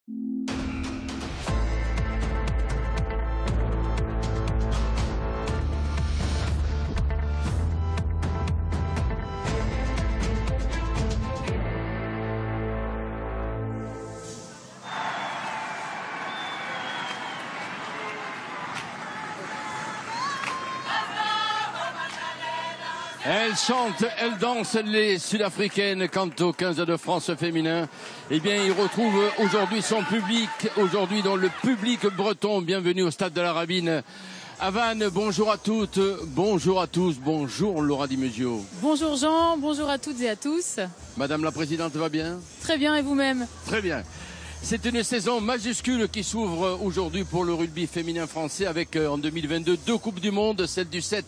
Elles chantent, elles dansent, les Sud-Africaines. Quant au 15 de France féminin, eh bien, il retrouve aujourd'hui son public, aujourd'hui dans le public breton. Bienvenue au stade de la Rabine. À Vannes, bonjour à toutes, bonjour à tous, bonjour Laura Di Musio. Bonjour Jean, bonjour à toutes et à tous. Madame la Présidente va bien? Très bien, et vous-même? Très bien. C'est une saison majuscule qui s'ouvre aujourd'hui pour le rugby féminin français avec en 2022 deux Coupes du Monde, celle du 7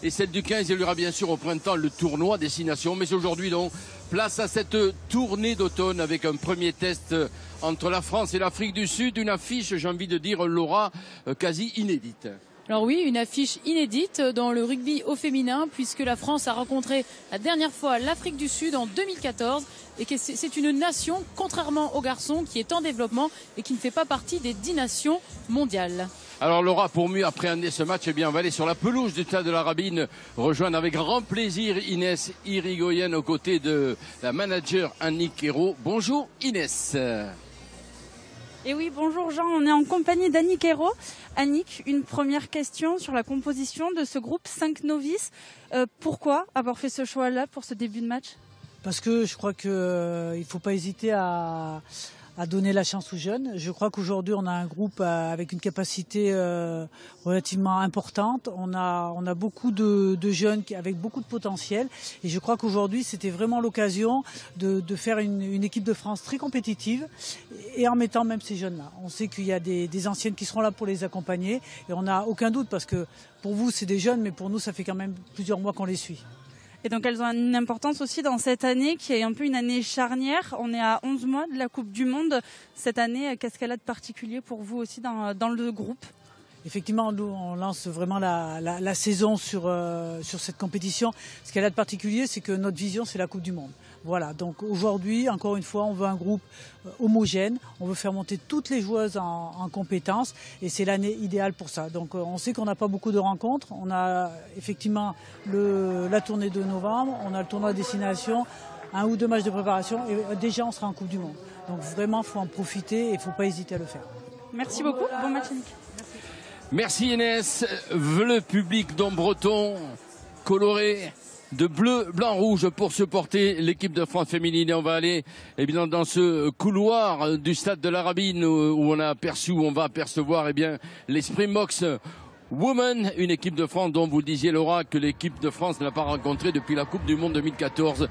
et celle du 15. Il y aura bien sûr au printemps le tournoi Destination. Mais aujourd'hui donc, place à cette tournée d'automne avec un premier test entre la France et l'Afrique du Sud. Une affiche, j'ai envie de dire, Laura, quasi inédite. Alors oui, une affiche inédite dans le rugby au féminin puisque la France a rencontré la dernière fois l'Afrique du Sud en 2014 et que c'est une nation, contrairement aux garçons, qui est en développement et qui ne fait pas partie des 10 nations mondiales. Alors Laura, pour mieux appréhender ce match, eh bien, on va aller sur la pelouse du stade de la Rabine, rejoindre avec grand plaisir Inès Irigoyen aux côtés de la manager Annick Hérault. Bonjour Inès. Et oui, bonjour Jean, on est en compagnie d'Annick Hérault. Annick, une première question sur la composition de ce groupe 5 novices. Pourquoi avoir fait ce choix-là pour ce début de match? Parce que je crois qu'il ne faut pas hésiter à donner la chance aux jeunes. Je crois qu'aujourd'hui, on a un groupe avec une capacité relativement importante. On a beaucoup de jeunes avec beaucoup de potentiel. Et je crois qu'aujourd'hui, c'était vraiment l'occasion de faire une équipe de France très compétitive et en mettant même ces jeunes-là. On sait qu'il y a des anciennes qui seront là pour les accompagner. Et on n'a aucun doute parce que pour vous, c'est des jeunes, mais pour nous, ça fait quand même plusieurs mois qu'on les suit. Et donc elles ont une importance aussi dans cette année qui est un peu une année charnière. On est à 11 mois de la Coupe du Monde. Cette année, qu'est-ce qu'elle a de particulier pour vous aussi dans le groupe? Effectivement, nous, on lance vraiment la saison sur cette compétition. Ce qu'elle a de particulier, c'est que notre vision, c'est la Coupe du Monde. Voilà, donc aujourd'hui, encore une fois, on veut un groupe homogène. On veut faire monter toutes les joueuses en compétences et c'est l'année idéale pour ça. Donc on sait qu'on n'a pas beaucoup de rencontres. On a effectivement la tournée de novembre, on a le tournoi de destination, 1 ou 2 matchs de préparation et déjà on sera en Coupe du Monde. Donc vraiment, il faut en profiter et il ne faut pas hésiter à le faire. Merci beaucoup, bon match Annick. Merci Inès. Le public breton coloré de bleu, blanc, rouge pour supporter l'équipe de France féminine. Et on va aller dans ce couloir du stade de la Rabine où on va apercevoir les Springboks Women, une équipe de France dont vous le disiez Laura que l'équipe de France ne l'a pas rencontrée depuis la Coupe du Monde 2014.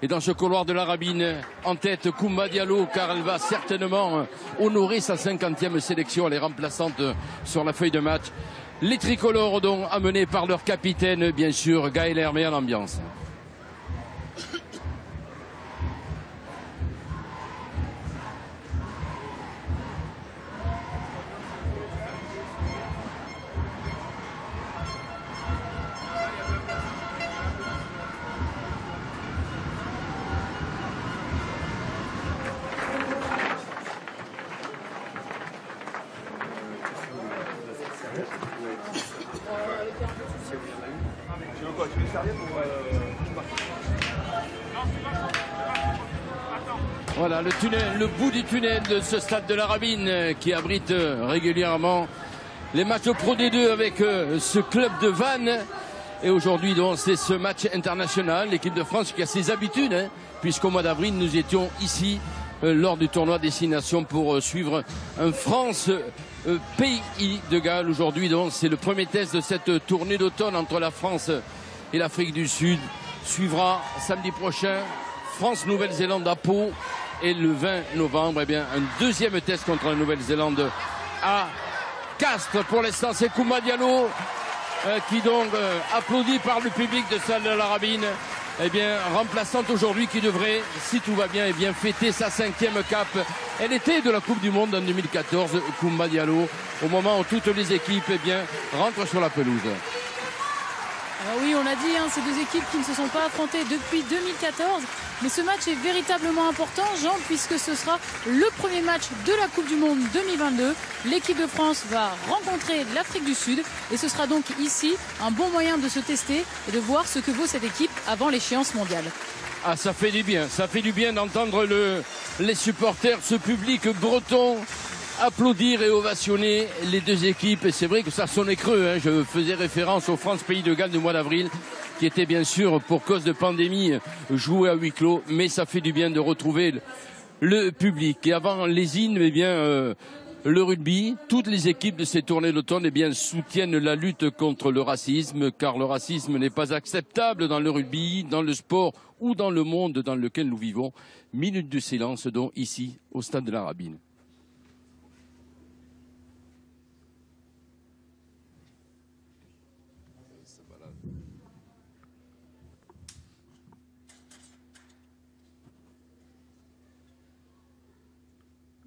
Et dans ce couloir de la Rabine, en tête Koumba Diallo, car elle va certainement honorer sa 50e sélection. Elle est remplaçante sur la feuille de match. Les tricolores donc amenés par leur capitaine, bien sûr, Gaël Hermé à l'ambiance. Voilà le tunnel, le bout du tunnel de ce stade de la Rabine qui abrite régulièrement les matchs de Pro D2 avec ce club de Vannes. Et aujourd'hui donc c'est ce match international, l'équipe de France qui a ses habitudes, puisqu'au mois d'avril nous étions ici lors du tournoi Destination pour suivre un France pays de Galles. Aujourd'hui donc c'est le premier test de cette tournée d'automne entre la France et l'Afrique du Sud. Suivra samedi prochain France-Nouvelle-Zélande à Pau. Et le 20 novembre, un deuxième test contre la Nouvelle-Zélande à Castres. Pour l'instant, c'est Koumba Diallo qui donc applaudi par le public de salle de la Rabine. Remplaçante aujourd'hui qui devrait, si tout va bien, fêter sa 5e cape. Elle était de la Coupe du Monde en 2014, Koumba Diallo, au moment où toutes les équipes rentrent sur la pelouse. Alors oui, on l'a dit, ces deux équipes qui ne se sont pas affrontées depuis 2014. Mais ce match est véritablement important, Jean, puisque ce sera le premier match de la Coupe du Monde 2022. L'équipe de France va rencontrer l'Afrique du Sud et ce sera donc ici un bon moyen de se tester et de voir ce que vaut cette équipe avant l'échéance mondiale. Ah, ça fait du bien d'entendre les supporters, ce public breton applaudir et ovationner les deux équipes. Et c'est vrai que ça sonnait creux, hein. Je faisais référence au France-Pays de Galles du mois d'avril, qui était bien sûr, pour cause de pandémie, joué à huis clos. Mais ça fait du bien de retrouver le public. Et avant les hymnes, eh bien, le rugby, toutes les équipes de ces tournées d'automne, eh bien, soutiennent la lutte contre le racisme, car le racisme n'est pas acceptable dans le rugby, dans le sport ou dans le monde dans lequel nous vivons. Minute de silence, donc, ici, au stade de la Rabine.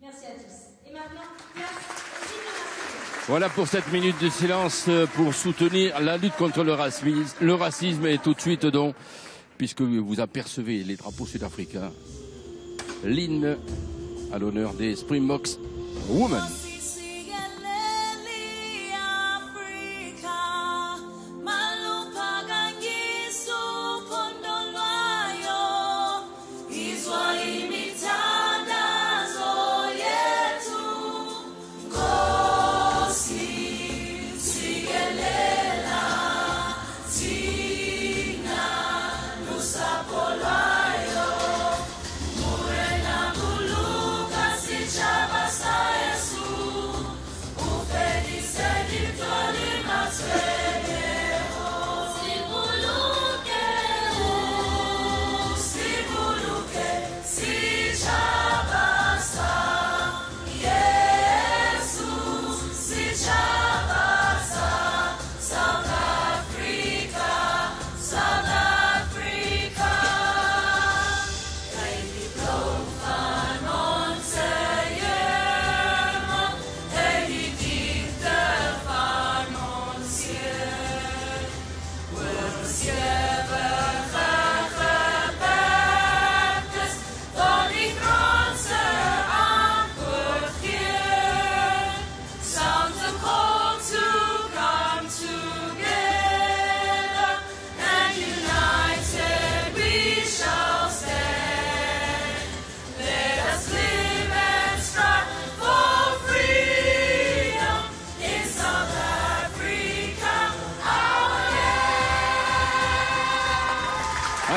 Merci à tous. Et maintenant, place. Voilà pour cette minute de silence pour soutenir la lutte contre le racisme. Et tout de suite donc, puisque vous apercevez les drapeaux sud-africains, l'hymne à l'honneur des Springboks Women.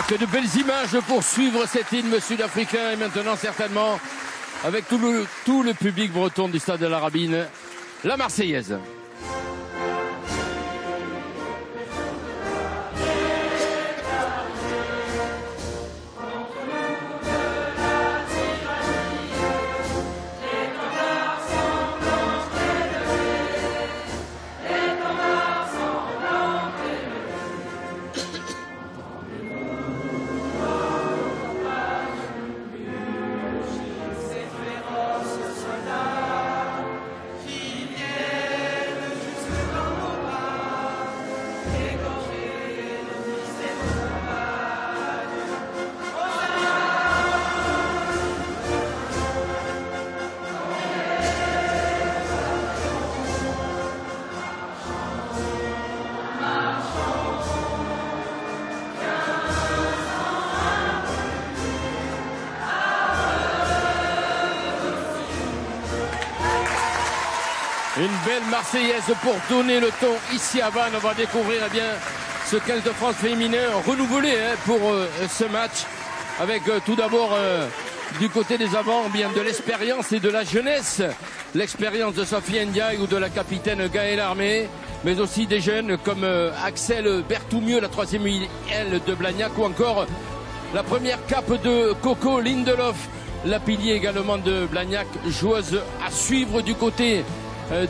Que de belles images pour suivre cet hymne sud-africain et maintenant certainement avec tout le public breton du stade de la Rabine, la Marseillaise. Une belle Marseillaise pour donner le ton ici à Vannes. On va découvrir bien ce 15 de France féminin renouvelé pour ce match. Avec tout d'abord du côté des avants bien de l'expérience et de la jeunesse. L'expérience de Sophie Ndiaye ou de la capitaine Gaëlle Armé. Mais aussi des jeunes comme Axel Berthoumieux, la 3e IL de Blagnac. Ou encore la première cape de Coco Lindelof, la pilier également de Blagnac. Joueuse à suivre du côté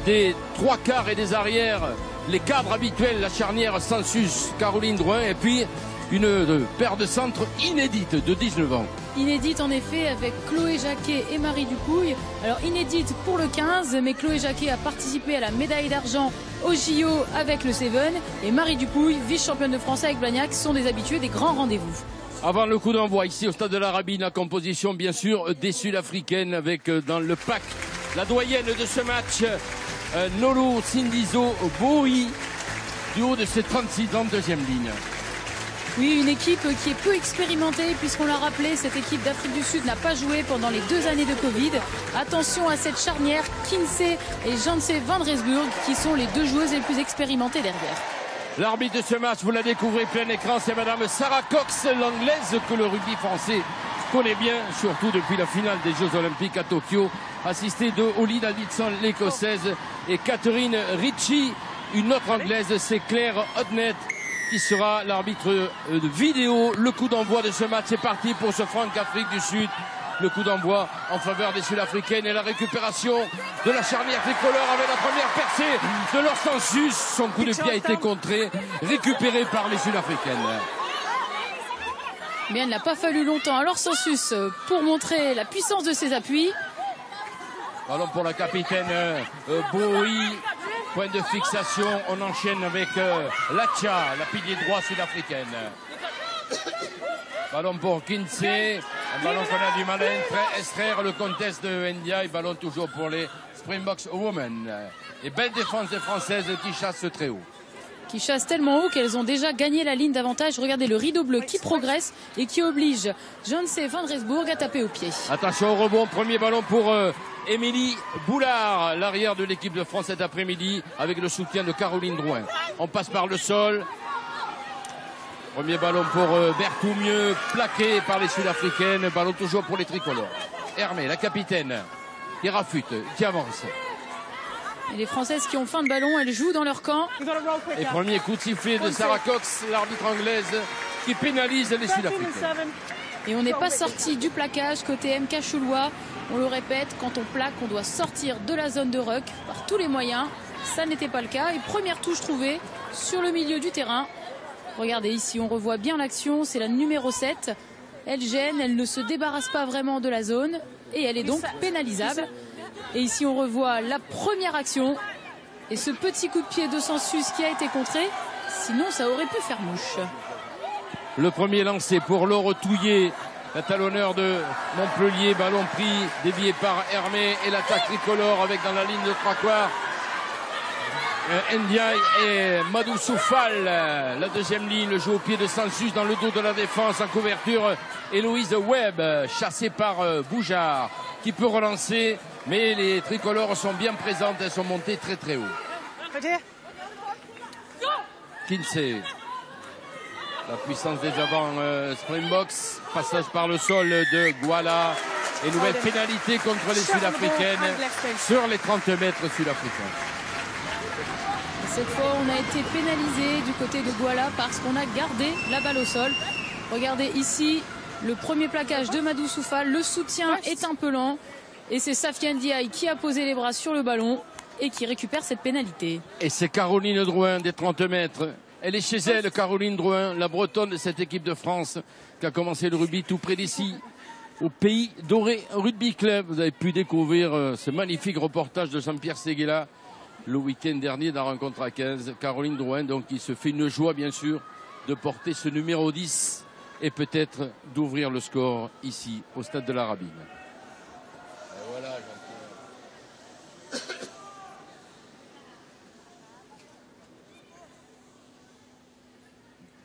des 3 quarts et des arrières, les cadres habituels, la charnière Sansus, Caroline Drouin, et puis une paire de centres inédite de 19 ans. Inédite en effet avec Chloé Jacquet et Marie Dupouille. Alors inédite pour le 15, mais Chloé Jacquet a participé à la médaille d'argent au JO avec le Seven et Marie Dupouille, vice-championne de France avec Blagnac, sont des habitués des grands rendez-vous. Avant le coup d'envoi ici au stade de la Rabine, la composition bien sûr des Sud-Africaines avec dans le pack la doyenne de ce match, Nolo Sindizo Bowie, du haut de ses 36 ans, deuxième ligne. Oui, une équipe qui est peu expérimentée puisqu'on l'a rappelé, cette équipe d'Afrique du Sud n'a pas joué pendant les 2 années de Covid. Attention à cette charnière, Kinsey et Janse van Rensburg qui sont les 2 joueuses les plus expérimentées derrière. L'arbitre de ce match, vous la découvrez plein écran, c'est Madame Sarah Cox, l'anglaise que le rugby français connaît bien, surtout depuis la finale des Jeux Olympiques à Tokyo, assistée de Holly Davidson, l'écossaise, et Catherine Ritchie, une autre anglaise, c'est Claire Hodnett, qui sera l'arbitre de vidéo. Le coup d'envoi de ce match est parti pour ce Franc-Afrique du Sud. Le coup d'envoi en faveur des Sud-Africaines et la récupération de la charnière tricolore avec la première percée de Lorsensus. Son coup de pied a été contré, récupéré par les Sud-Africaines. Bien, il n'a pas fallu longtemps à Lorsensus pour montrer la puissance de ses appuis. Ballon pour la capitaine Bowie. Point de fixation, on enchaîne avec Lacha, la pilier droit sud-africaine. Ballon pour Kinsey, un ballon qu'on a du mal à extraire, le contest de India, et ballon toujours pour les Springboks Women. Et belle défense des Françaises qui chassent très haut. Qui chassent tellement haut qu'elles ont déjà gagné la ligne d'avantage. Regardez le rideau bleu qui progresse et qui oblige Janse van Rensburg à taper au pied. Attention au rebond, premier ballon pour Émilie Boulard, l'arrière de l'équipe de France cet après-midi, avec le soutien de Caroline Drouin. On passe par le sol. Premier ballon pour Berthoumieux, plaqué par les Sud-Africaines. Ballon toujours pour les tricolores. Hermé, la capitaine, qui rafute, qui avance. Et les Françaises qui ont faim de ballon, elles jouent dans leur camp. Et premier coup de sifflet de Sarah Cox, l'arbitre anglaise, qui pénalise les Sud-Africaines. Et on n'est pas sorti du plaquage côté MK Choulois. On le répète, quand on plaque, on doit sortir de la zone de ruck par tous les moyens. Ça n'était pas le cas. Et première touche trouvée sur le milieu du terrain. Regardez ici, on revoit bien l'action. C'est la numéro 7. Elle gêne, elle ne se débarrasse pas vraiment de la zone. Et elle est donc pénalisable. Et ici, on revoit la première action. Et ce petit coup de pied de Sensus qui a été contré. Sinon, ça aurait pu faire mouche. Le premier lancé pour Laure Touillet, la talonneur de Montpellier. Ballon pris, dévié par Hermé. Et l'attaque tricolore avec dans la ligne de 3 quarts Ndiaye et Madou Soufal. La deuxième ligne, le jeu au pied de Sensus dans le dos de la défense en couverture. Héloïse Webb, chassée par Boujard, qui peut relancer. Mais les tricolores sont bien présentes, elles sont montées très très haut. Kinsey. La puissance des avants Springboks. Passage par le sol de Guala. Et nouvelle pénalité contre les Sud-Africaines sur les 30 mètres sud-africains. Cette fois, on a été pénalisé du côté de Guala parce qu'on a gardé la balle au sol. Regardez ici le premier plaquage de Madou Soufal. Le soutien est un peu lent. Et c'est Safia Ndiaye qui a posé les bras sur le ballon et qui récupère cette pénalité. Et c'est Caroline Drouin des 30 mètres. Elle est chez elle, Caroline Drouin, la bretonne de cette équipe de France qui a commencé le rugby tout près d'ici, au Pays Doré Rugby Club. Vous avez pu découvrir ce magnifique reportage de Jean-Pierre Séguéla le week-end dernier dans la rencontre à 15. Caroline Drouin, donc, qui se fait une joie, bien sûr, de porter ce numéro 10 et peut-être d'ouvrir le score ici, au stade de la Rabine. Voilà,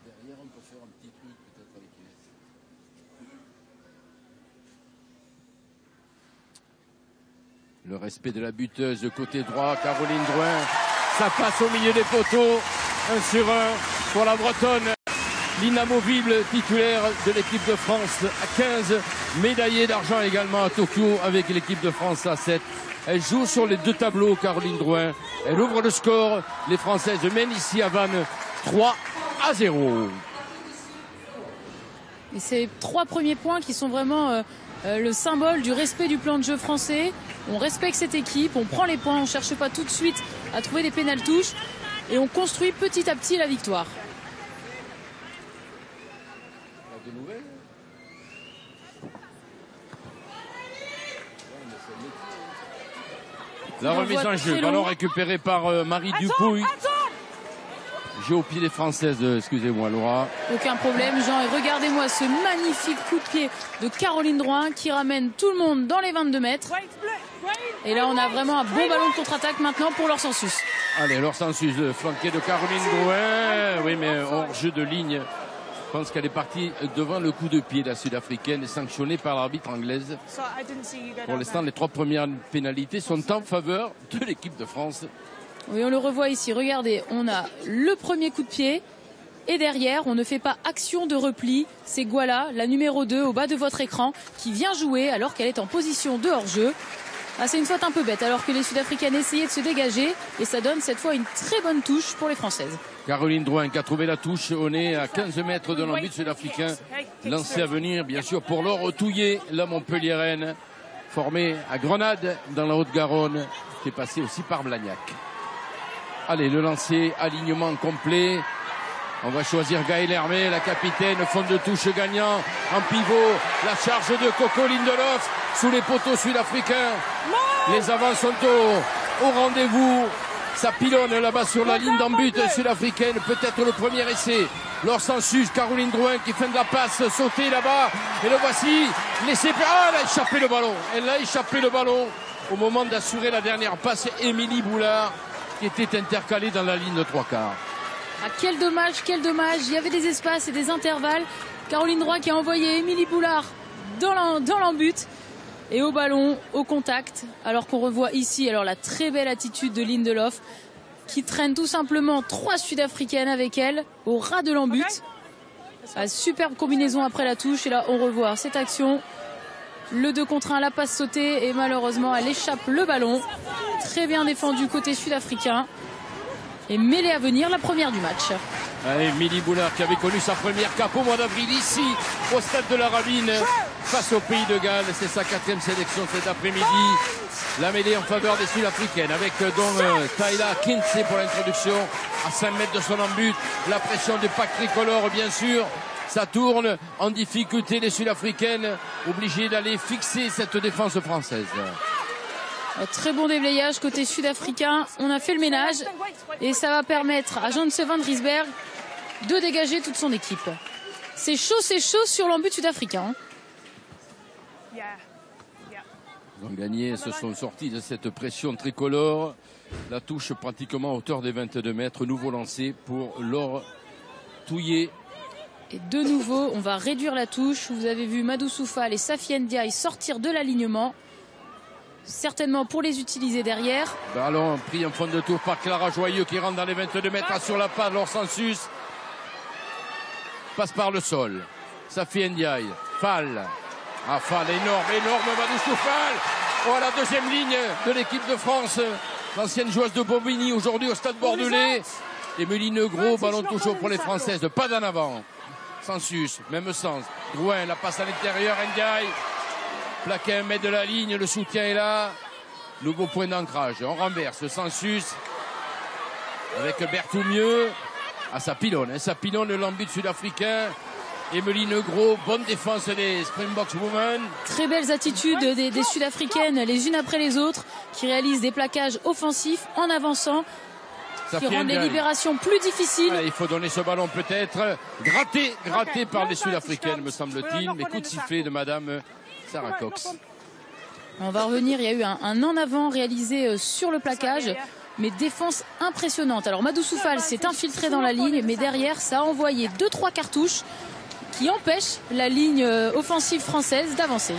derrière, on peut faire un petit truc peut-être avec les... Le respect de la buteuse côté droit, Caroline Drouin. Ça passe au milieu des poteaux. 1 sur 1 pour la Bretonne. L'inamovible titulaire de l'équipe de France à 15. Médaillée d'argent également à Tokyo avec l'équipe de France à 7. Elle joue sur les 2 tableaux, Caroline Drouin. Elle ouvre le score. Les Françaises mènent ici à Vannes 3-0. Et ces 3 premiers points qui sont vraiment le symbole du respect du plan de jeu français. On respecte cette équipe, on prend les points, on ne cherche pas tout de suite à trouver des pénaltouches et on construit petit à petit la victoire. La remise en jeu, ballon récupéré par Marie Dupouille. Jeu au pied des Françaises, excusez-moi Laura. Aucun problème Jean, et regardez-moi ce magnifique coup de pied de Caroline Drouin qui ramène tout le monde dans les 22 mètres. Et là on a vraiment un bon ballon de contre-attaque maintenant pour Laure Sansus. Allez, Laure Sansus, flanqué de Caroline Drouin. Oui, mais hors jeu de ligne. Je pense qu'elle est partie devant le coup de pied de la Sud-Africaine, sanctionnée par l'arbitre anglaise. Pour l'instant, les 3 premières pénalités sont en faveur de l'équipe de France. Oui, on le revoit ici. Regardez, on a le premier coup de pied. Et derrière, on ne fait pas action de repli. C'est Gouala, la numéro 2, au bas de votre écran, qui vient jouer alors qu'elle est en position de hors-jeu. Ah, c'est une faute un peu bête, alors que les Sud-Africaines essayaient de se dégager. Et ça donne cette fois une très bonne touche pour les Françaises. Caroline Drouin qui a trouvé la touche au nez à 15 mètres de l'embut sud-africain. Lancé à venir, bien sûr, pour Laure Touillet, la Montpelliéraine, formée à Grenade, dans la Haute-Garonne, qui est passée aussi par Blagnac. Allez, le lancer, alignement complet. On va choisir Gaëlle Hermé, la capitaine, fond de touche gagnant, en pivot, la charge de Coco Lindelof sous les poteaux sud-africains. Les avants sont au rendez-vous. Ça pilonne là-bas sur la ligne d'en-but sud-africaine, peut-être le premier essai. Laure Sansus, Caroline Drouin qui fait de la passe, sauter là-bas. Et le voici, laissé. Ah, elle a échappé le ballon. Elle a échappé le ballon au moment d'assurer la dernière passe. Émilie Boulard qui était intercalée dans la ligne de 3/4. Ah, quel dommage, quel dommage. Il y avait des espaces et des intervalles. Caroline Drouin qui a envoyé Émilie Boulard dans l'embut. Et au ballon, au contact, alors qu'on revoit ici la très belle attitude de Lindelof qui traîne tout simplement 3 Sud-Africaines avec elle au ras de l'embut. Superbe combinaison après la touche, et là on revoit cette action. Le 2 contre 1, la passe sautée, et malheureusement elle échappe le ballon. Très bien défendu côté sud-africain. Et mêlée à venir, la première du match. Allez, Émilie Boulard qui avait connu sa première cape au mois d'avril ici au stade de la Rabine face au pays de Galles. C'est sa 4e sélection cet après-midi. La mêlée en faveur des Sud-Africaines avec Tyla Kinsey pour l'introduction à 5 mètres de son embut. La pression du pack tricolore bien sûr. Ça tourne en difficulté les Sud-Africaines, obligées d'aller fixer cette défense française. Très bon déblayage côté sud-africain. On a fait le ménage et ça va permettre à Janse van Rysberg de dégager toute son équipe. C'est chaud sur l'embut sud-africain. Ils ont gagné, se sont sortis de cette pression tricolore. La touche pratiquement à hauteur des 22 mètres. Nouveau lancé pour Laure Touillet. Et de nouveau, on va réduire la touche. Vous avez vu Madou Soufal et Safi Ndiaye sortir de l'alignement. Certainement pour les utiliser derrière. Ballon pris en fond de tour par Clara Joyeux qui rentre dans les 22 mètres sur la passe. Laure Sansus passe par le sol. Safi Ndiaye. Fall. Ah, Fall énorme Madou Soufal. Oh, la deuxième ligne de l'équipe de France. L'ancienne joueuse de Bobigny aujourd'hui au stade bordelais. Émilie Negro, ballon touché pour les Françaises. Pas d'en avant. Sansus, même sens. Drouin, la passe à l'intérieur. Ndiaye. Plaqué à 1 mètre de la ligne, le soutien est là. Nouveau point d'ancrage. On renverse Sansus avec Berthoumieux. Ah, ça pilonne l'embut sud-africain. Émilie Negro, bonne défense des Springboks Women. Très belles attitudes des Sud-Africaines, les unes après les autres, qui réalisent des plaquages offensifs en avançant, qui rendent les libérations plus difficiles. Allez, il faut donner ce ballon peut-être. Gratté par les Sud-Africaines, me semble-t-il. Mais coup de sifflet de Madame Sarah Cox. On va revenir, il y a eu un en avant réalisé sur le plaquage, mais défense impressionnante. Alors Madou Soufal s'est infiltré dans la ligne, mais derrière ça a envoyé 2-3 cartouches qui empêchent la ligne offensive française d'avancer.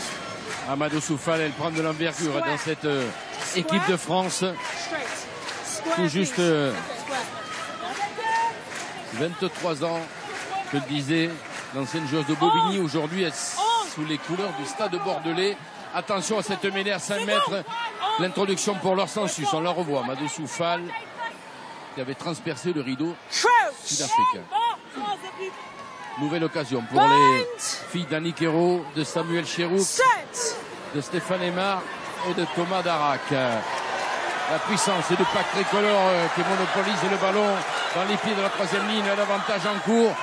Madou Soufal, elle prend de l'envergure dans cette équipe de France. Tout juste 23 ans, je le disais, l'ancienne joueuse de Bobigny, aujourd'hui sous les couleurs du stade bordelais. Attention à cette mêlée à 5 mètres. L'introduction pour Laure Sansus. On la revoit. Madou Soufal qui avait transpercé le rideau sud-africain. Nouvelle occasion pour les filles d'Annick Hérault, de Samuel Chéroux, de Stéphane Aymar et de Thomas Darac. La puissance du pack tricolore qui monopolise le ballon dans les pieds de la 3e ligne. L'avantage en cours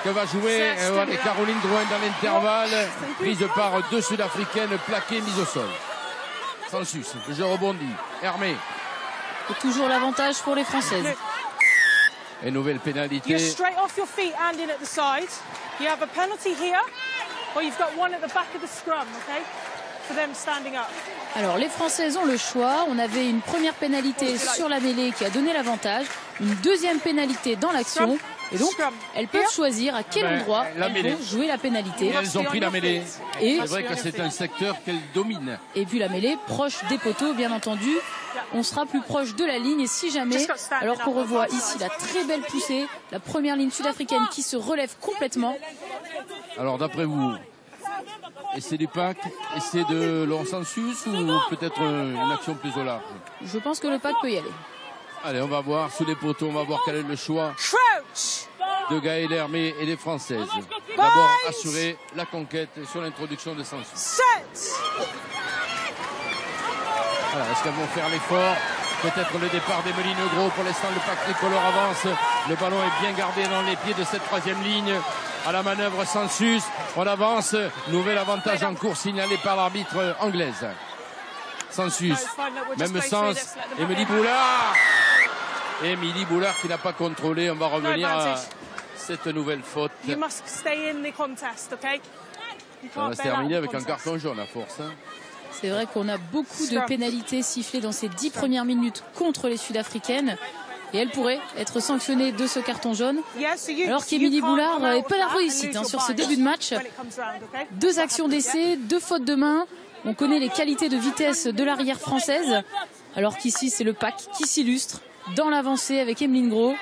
que va jouer Caroline Drouin dans l'intervalle. Prise par 2 Sud-Africaines, plaquées, mise au sol. Sansus, le jeu rebondit. Hermé. Et toujours l'avantage pour les Françaises. Et nouvelle pénalité. You're straight off your feet and in at the side. You have a penalty here, or you've got one at the back of the scrum, okay? For them standing up. Alors les Françaises ont le choix. On avait une première pénalité sur la mêlée qui a donné l'avantage, une deuxième pénalité dans l'action. Et donc, elles peuvent choisir à quel endroit elles vont jouer la pénalité. Et elles ont pris la mêlée. Et c'est vrai que c'est un secteur qu'elles dominent. Et puis la mêlée, proche des poteaux, bien entendu. On sera plus proche de la ligne. Et si jamais, alors qu'on revoit ici la très belle poussée, la première ligne sud-africaine qui se relève complètement. Alors d'après vous, essai du pack, essai de Lonsensus ou peut-être une action plus au large? Je pense que le pack peut y aller. Allez, on va voir sous les poteaux, on va voir quel est le choix de Gaëlle Hermé et des Françaises. D'abord, assurer la conquête sur l'introduction de Sensus. Voilà, est-ce qu'elles vont faire l'effort? Peut-être le départ d'Emeline Gros. Pour l'instant, le pack tricolore avance. Le ballon est bien gardé dans les pieds de cette troisième ligne. À la manœuvre Sensus, on avance. Nouvel avantage en cours signalé par l'arbitre anglaise. Sensus, même sens. Émilie Boulard. Émilie Boulard qui n'a pas contrôlé. On va revenir à cette nouvelle faute. You must stay in the contest, okay? On va se terminer avec un carton jaune à force. C'est vrai qu'on a beaucoup de pénalités sifflées dans ces 10 premières minutes contre les Sud-Africaines. Et elle pourrait être sanctionnée de ce carton jaune. Alors qu'Émilie Boulard n'est pas la réussite sur ce début de match. 2 actions d'essai, 2 fautes de main. On connaît les qualités de vitesse de l'arrière française. Alors qu'ici, c'est le pack qui s'illustre dans l'avancée avec Emeline Gros.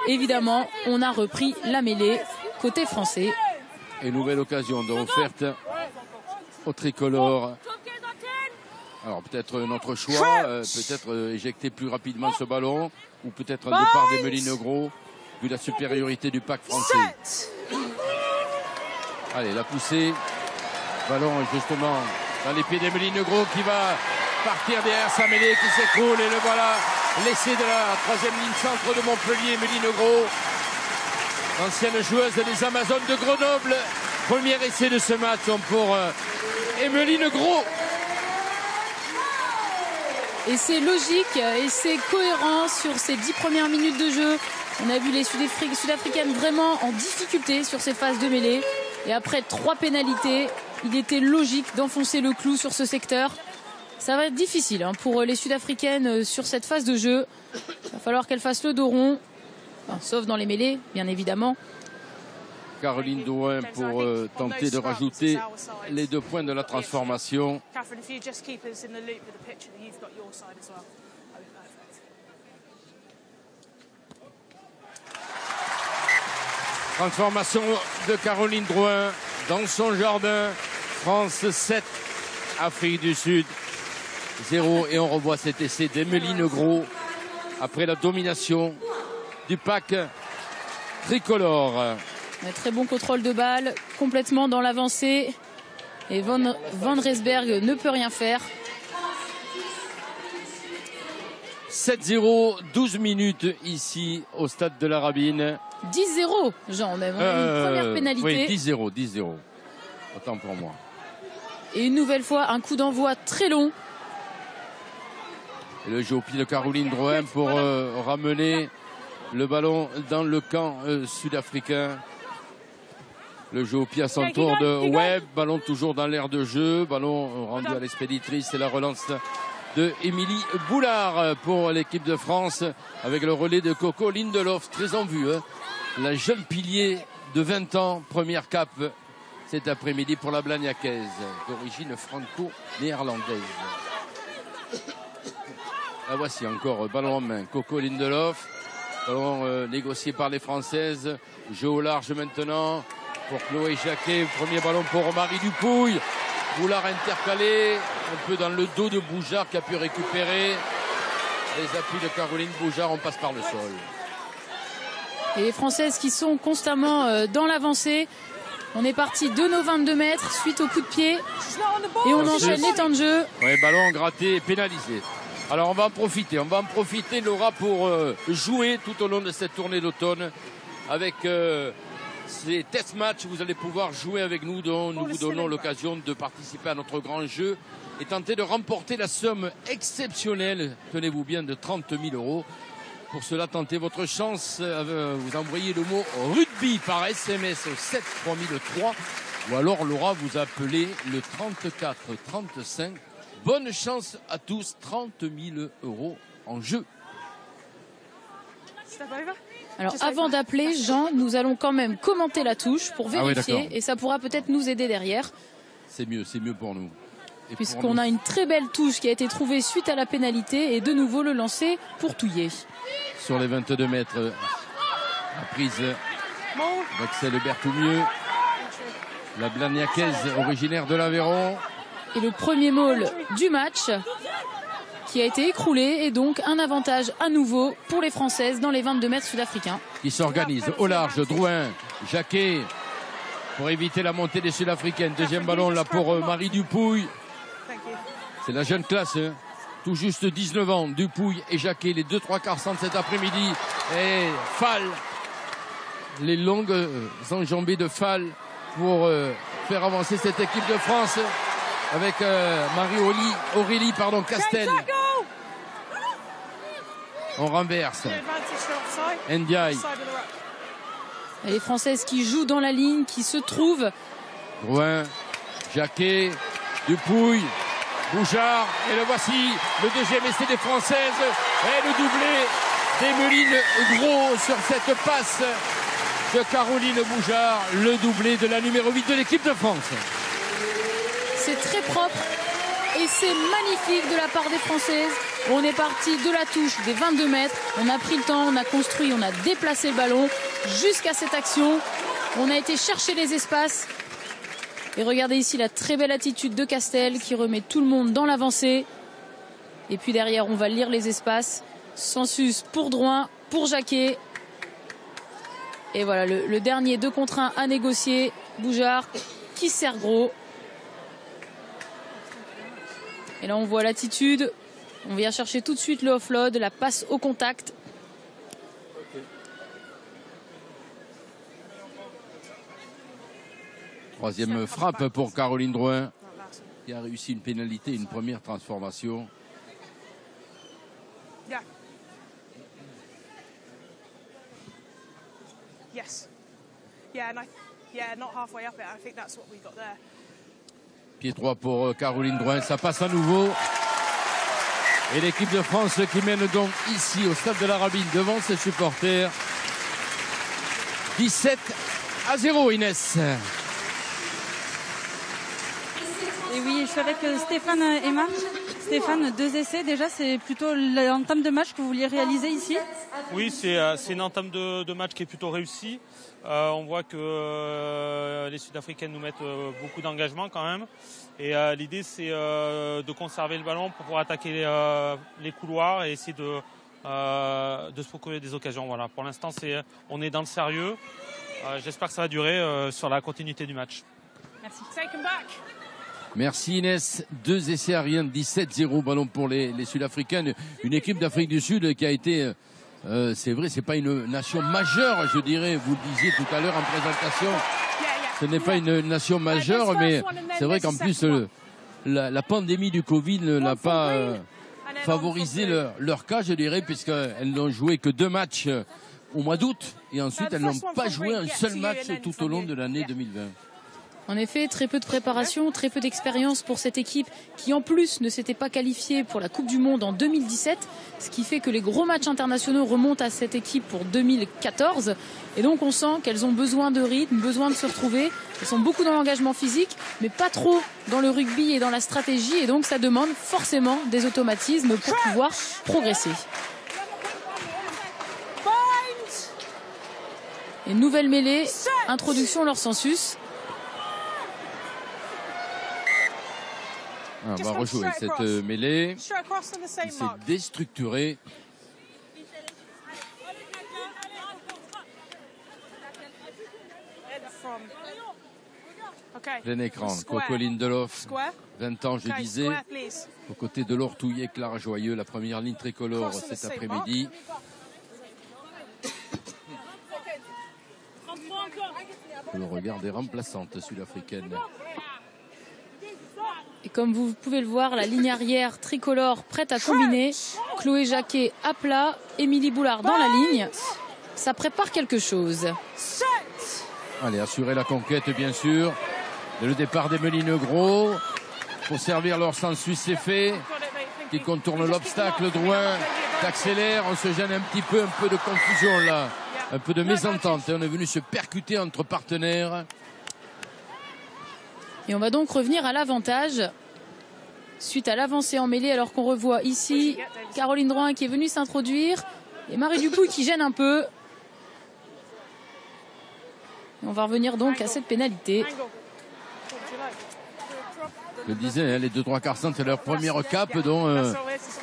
Évidemment, on a repris la mêlée côté français. Et nouvelle occasion offerte au tricolore. Alors peut-être notre choix, peut-être éjecter plus rapidement ce ballon, ou peut-être un départ d'Emeline Gros, vu la supériorité du pack français. Allez, la poussée. Ballon justement dans les pieds d'Emeline Gros qui va partir derrière sa mêlée qui s'écroule. Et le voilà, l'essai de la troisième ligne centre de Montpellier, Emeline Gros. Ancienne joueuse des Amazones de Grenoble. Premier essai de ce match pour Emeline Gros. Et c'est logique et c'est cohérent sur ces 10 premières minutes de jeu. On a vu les Sud-Africaines vraiment en difficulté sur ces phases de mêlée. Et après 3 pénalités, il était logique d'enfoncer le clou sur ce secteur. Ça va être difficile pour les Sud-Africaines sur cette phase de jeu. Il va falloir qu'elles fassent le dos rond, enfin, sauf dans les mêlées, bien évidemment. Caroline Drouin pour tenter de rajouter les 2 points de la transformation. Transformation de Caroline Drouin dans son jardin. France 7, Afrique du Sud 0. Et on revoit cet essai d'Emeline Gros après la domination du pack tricolore. Un très bon contrôle de balle, complètement dans l'avancée. Et Van Resberg ne peut rien faire. 7-0, 12 minutes ici au stade de la Rabine. 10-0, Jean, même. Une première pénalité. Oui, 10-0. Autant pour moi. Et une nouvelle fois, un coup d'envoi très long. Et le jeu au pied de Caroline Drouin pour ramener le ballon dans le camp sud-africain. Le jeu au pied à son tour de Webb. Ballon toujours dans l'aire de jeu. Ballon rendu à l'expéditrice. C'est la relance de Émilie Boulard pour l'équipe de France. Avec le relais de Coco Lindelof. Très en vue. La jeune pilier de 20 ans. Première cape cet après-midi pour la Blagnacaise. D'origine franco-néerlandaise. La voici encore. Ballon en main. Coco Lindelof. Ballon négocié par les Françaises. Jeu au large maintenant pour Chloé Jacquet. Premier ballon pour Marie Dupouille. Boulard intercalé un peu dans le dos de Boujard qui a pu récupérer. Les appuis de Caroline Boujard, on passe par le sol. Et les Françaises qui sont constamment dans l'avancée. On est parti de nos 22 mètres suite au coup de pied. Et on enchaîne les temps de jeu. Oui, ballon gratté et pénalisé. Alors on va en profiter Laura pour jouer tout au long de cette tournée d'automne avec ces test matchs. Vous allez pouvoir jouer avec nous, dont nous vous donnons l'occasion de participer à notre grand jeu et tenter de remporter la somme exceptionnelle, tenez-vous bien, de 30 000 €. Pour cela, tentez votre chance. Vous envoyez le mot rugby par SMS au 7 3003. Ou alors, Laura, vous appelez le 34 35. Bonne chance à tous. 30 000 € en jeu. Alors avant d'appeler, Jean, nous allons quand même commenter la touche pour vérifier et ça pourra peut-être nous aider derrière. C'est mieux pour nous. Puisqu'on a une très belle touche qui a été trouvée suite à la pénalité et de nouveau le lancer pour Touillet. Sur les 22 mètres, la prise d'Axel Berthoumieux, la Blagnacaise originaire de l'Aveyron. Et le premier maul du match qui a été écroulé et donc un avantage à nouveau pour les Françaises dans les 22 mètres sud-africains. Qui s'organise au large, Drouin, Jacquet pour éviter la montée des Sud-Africaines. Deuxième ballon là pour Marie Dupouille. C'est la jeune classe, hein. Tout juste 19 ans, Dupouille et Jacquet, les 2-3 quarts centre cet après-midi. Et Fall, les longues enjambées de Fall pour faire avancer cette équipe de France avec Aurélie Castel. On renverse. Ndiaye. Et les Françaises qui jouent dans la ligne, qui se trouvent. Drouin, Jacquet, Dupouille, Boujard. Et le voici, le deuxième essai des Françaises. Et le doublé d'Emeline Gros sur cette passe de Caroline Boujard. Le doublé de la numéro 8 de l'équipe de France. C'est très propre et c'est magnifique de la part des Françaises. On est parti de la touche des 22 mètres. On a pris le temps, on a construit, on a déplacé le ballon jusqu'à cette action. On a été chercher les espaces. Et regardez ici la très belle attitude de Castel qui remet tout le monde dans l'avancée. Et puis derrière, on va lire les espaces. Sensus pour Drouin, pour Jacquet. Et voilà, le dernier 2 contre 1 à négocier. Boujard qui sert gros. Et là, on voit l'attitude. On vient chercher tout de suite le offload, la passe au contact. Troisième frappe pour Caroline Drouin, qui a réussi une pénalité, une première transformation. Yeah. Yes. Yeah, not halfway up it. I think that's what we got there. Pied droit pour Caroline Drouin, ça passe à nouveau. Et l'équipe de France qui mène donc ici au stade de la Rabine devant ses supporters. 17-0, Inès. Et oui, je suis avec Stéphane et Marc. Stéphane, 2 essais déjà, c'est plutôt l'entame de match que vous vouliez réaliser ici? Oui, c'est une entame de match qui est plutôt réussie. On voit que les Sud-Africaines nous mettent beaucoup d'engagement quand même. Et l'idée, c'est de conserver le ballon pour pouvoir attaquer les couloirs et essayer de se procurer des occasions. Voilà. Pour l'instant, on est dans le sérieux. J'espère que ça va durer sur la continuité du match. Merci. Take him back. Merci Inès. 2 essais à rien, 17-0 ballon pour les Sud-Africaines. Une équipe d'Afrique du Sud qui a été, c'est vrai, c'est pas une nation majeure, je dirais. Vous le disiez tout à l'heure en présentation. Ce n'est pas une nation majeure, mais c'est vrai qu'en plus, la pandémie du Covid n'a pas favorisé leur cas, je dirais, puisqu'elles n'ont joué que 2 matchs au mois d'août. Et ensuite, elles n'ont pas joué un seul match tout au long de l'année 2020. En effet, très peu de préparation, très peu d'expérience pour cette équipe qui en plus ne s'était pas qualifiée pour la Coupe du Monde en 2017, ce qui fait que les gros matchs internationaux remontent à cette équipe pour 2014. Et donc on sent qu'elles ont besoin de rythme, besoin de se retrouver. Elles sont beaucoup dans l'engagement physique, mais pas trop dans le rugby et dans la stratégie. Et donc ça demande forcément des automatismes pour pouvoir progresser. Et nouvelle mêlée, introduction leur Sensus. On va rejouer cette mêlée qui s'est déstructurée. Plein écran, Cocoline Deloff, 20 ans je disais, aux côtés de Laure Touillet, Clara Joyeux, la première ligne tricolore cet après-midi. Le regard des remplaçantes sud-africaines. Et comme vous pouvez le voir, la ligne arrière tricolore prête à combiner. Chloé Jacquet à plat, Émilie Boulard dans la ligne. Ça prépare quelque chose. Allez, assurer la conquête, bien sûr. Le départ d'Emeline Negro. Pour servir leur sens suisse, c'est fait. Qui contourne l'obstacle. Drouin accélère. On se gêne un petit peu, un peu de confusion là. Un peu de mésentente. On est venu se percuter entre partenaires. Et on va donc revenir à l'avantage suite à l'avancée en mêlée, alors qu'on revoit ici Caroline Drouin qui est venue s'introduire et Marie Dupouy qui gêne un peu. Et on va revenir donc à cette pénalité. Je le disais, les 2-3 quarts centres, c'est leur première cap, donc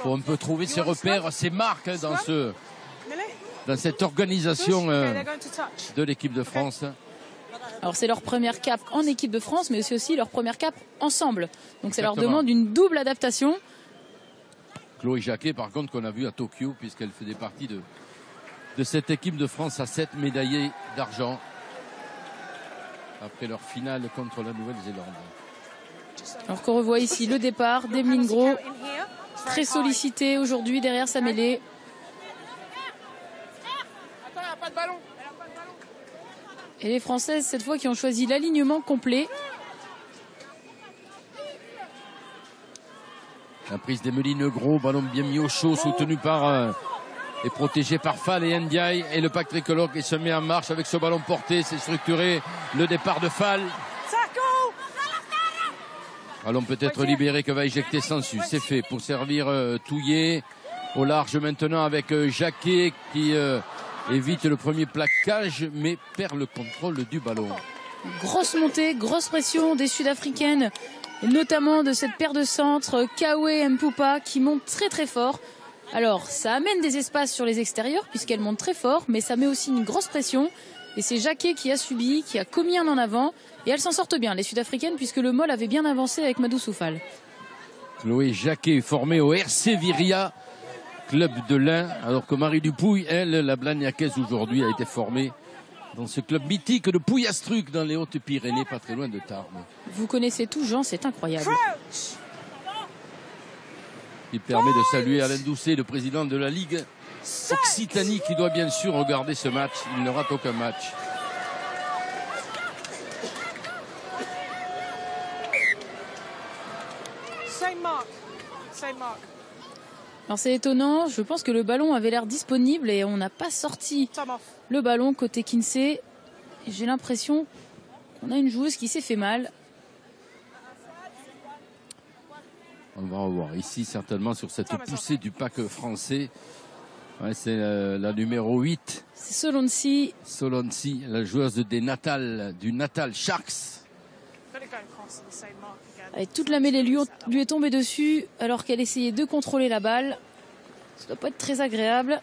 pour un peu trouver ses repères, ses marques dans cette organisation de l'équipe de France. Alors c'est leur première cap en équipe de France, mais c'est aussi leur première cap ensemble. Donc ça leur Exactement. demande une double adaptation. Chloé Jacquet, par contre, qu'on a vu à Tokyo, puisqu'elle faisait partie de cette équipe de France à 7 médaillés d'argent après leur finale contre la Nouvelle-Zélande. Alors qu'on revoit ici le départ d'Emeline Gros, très sollicitée aujourd'hui derrière sa mêlée. Et les Françaises, cette fois, qui ont choisi l'alignement complet. La prise d'Emeline Gros, ballon bien mis au chaud, soutenu par et protégé par Fall et Ndiaye. Et le pack tricolore qui se met en marche avec ce ballon porté. C'est structuré. Le départ de Fall. Ballon peut-être libéré que va éjecter Sansu. C'est fait pour servir Touillet. Au large maintenant avec Jacquet qui évite le premier plaquage mais perd le contrôle du ballon. Grosse montée, grosse pression des Sud-Africaines, et notamment de cette paire de centres, Kawe Mpupa, qui monte très très fort. Alors ça amène des espaces sur les extérieurs puisqu'elle monte très fort, mais ça met aussi une grosse pression. Et c'est Jacquet qui a subi, qui a commis un en avant. Et elles s'en sortent bien, les Sud-Africaines, puisque le Mol avait bien avancé avec Madou Soufal. Chloé Jacquet formée au RC Viria, club de l'Ain, alors que Marie Dupouy, elle, la Blagnacaise aujourd'hui, a été formée dans ce club mythique de Pouillastruc dans les Hautes-Pyrénées, pas très loin de Tarbes. Vous connaissez tout, Jean, c'est incroyable. Il permet de saluer Alain Doucet, le président de la Ligue Occitanie, qui doit bien sûr regarder ce match. Il ne rate aucun match. Alors c'est étonnant, je pense que le ballon avait l'air disponible et on n'a pas sorti le ballon côté Kinsey. J'ai l'impression qu'on a une joueuse qui s'est fait mal. On va revoir ici certainement sur cette poussée du pack français. Ouais, c'est la numéro 8. C'est Solonsi. Solonsi, la joueuse du Natal Sharks. Et toute la mêlée lui est tombée dessus alors qu'elle essayait de contrôler la balle. Ça doit pas être très agréable.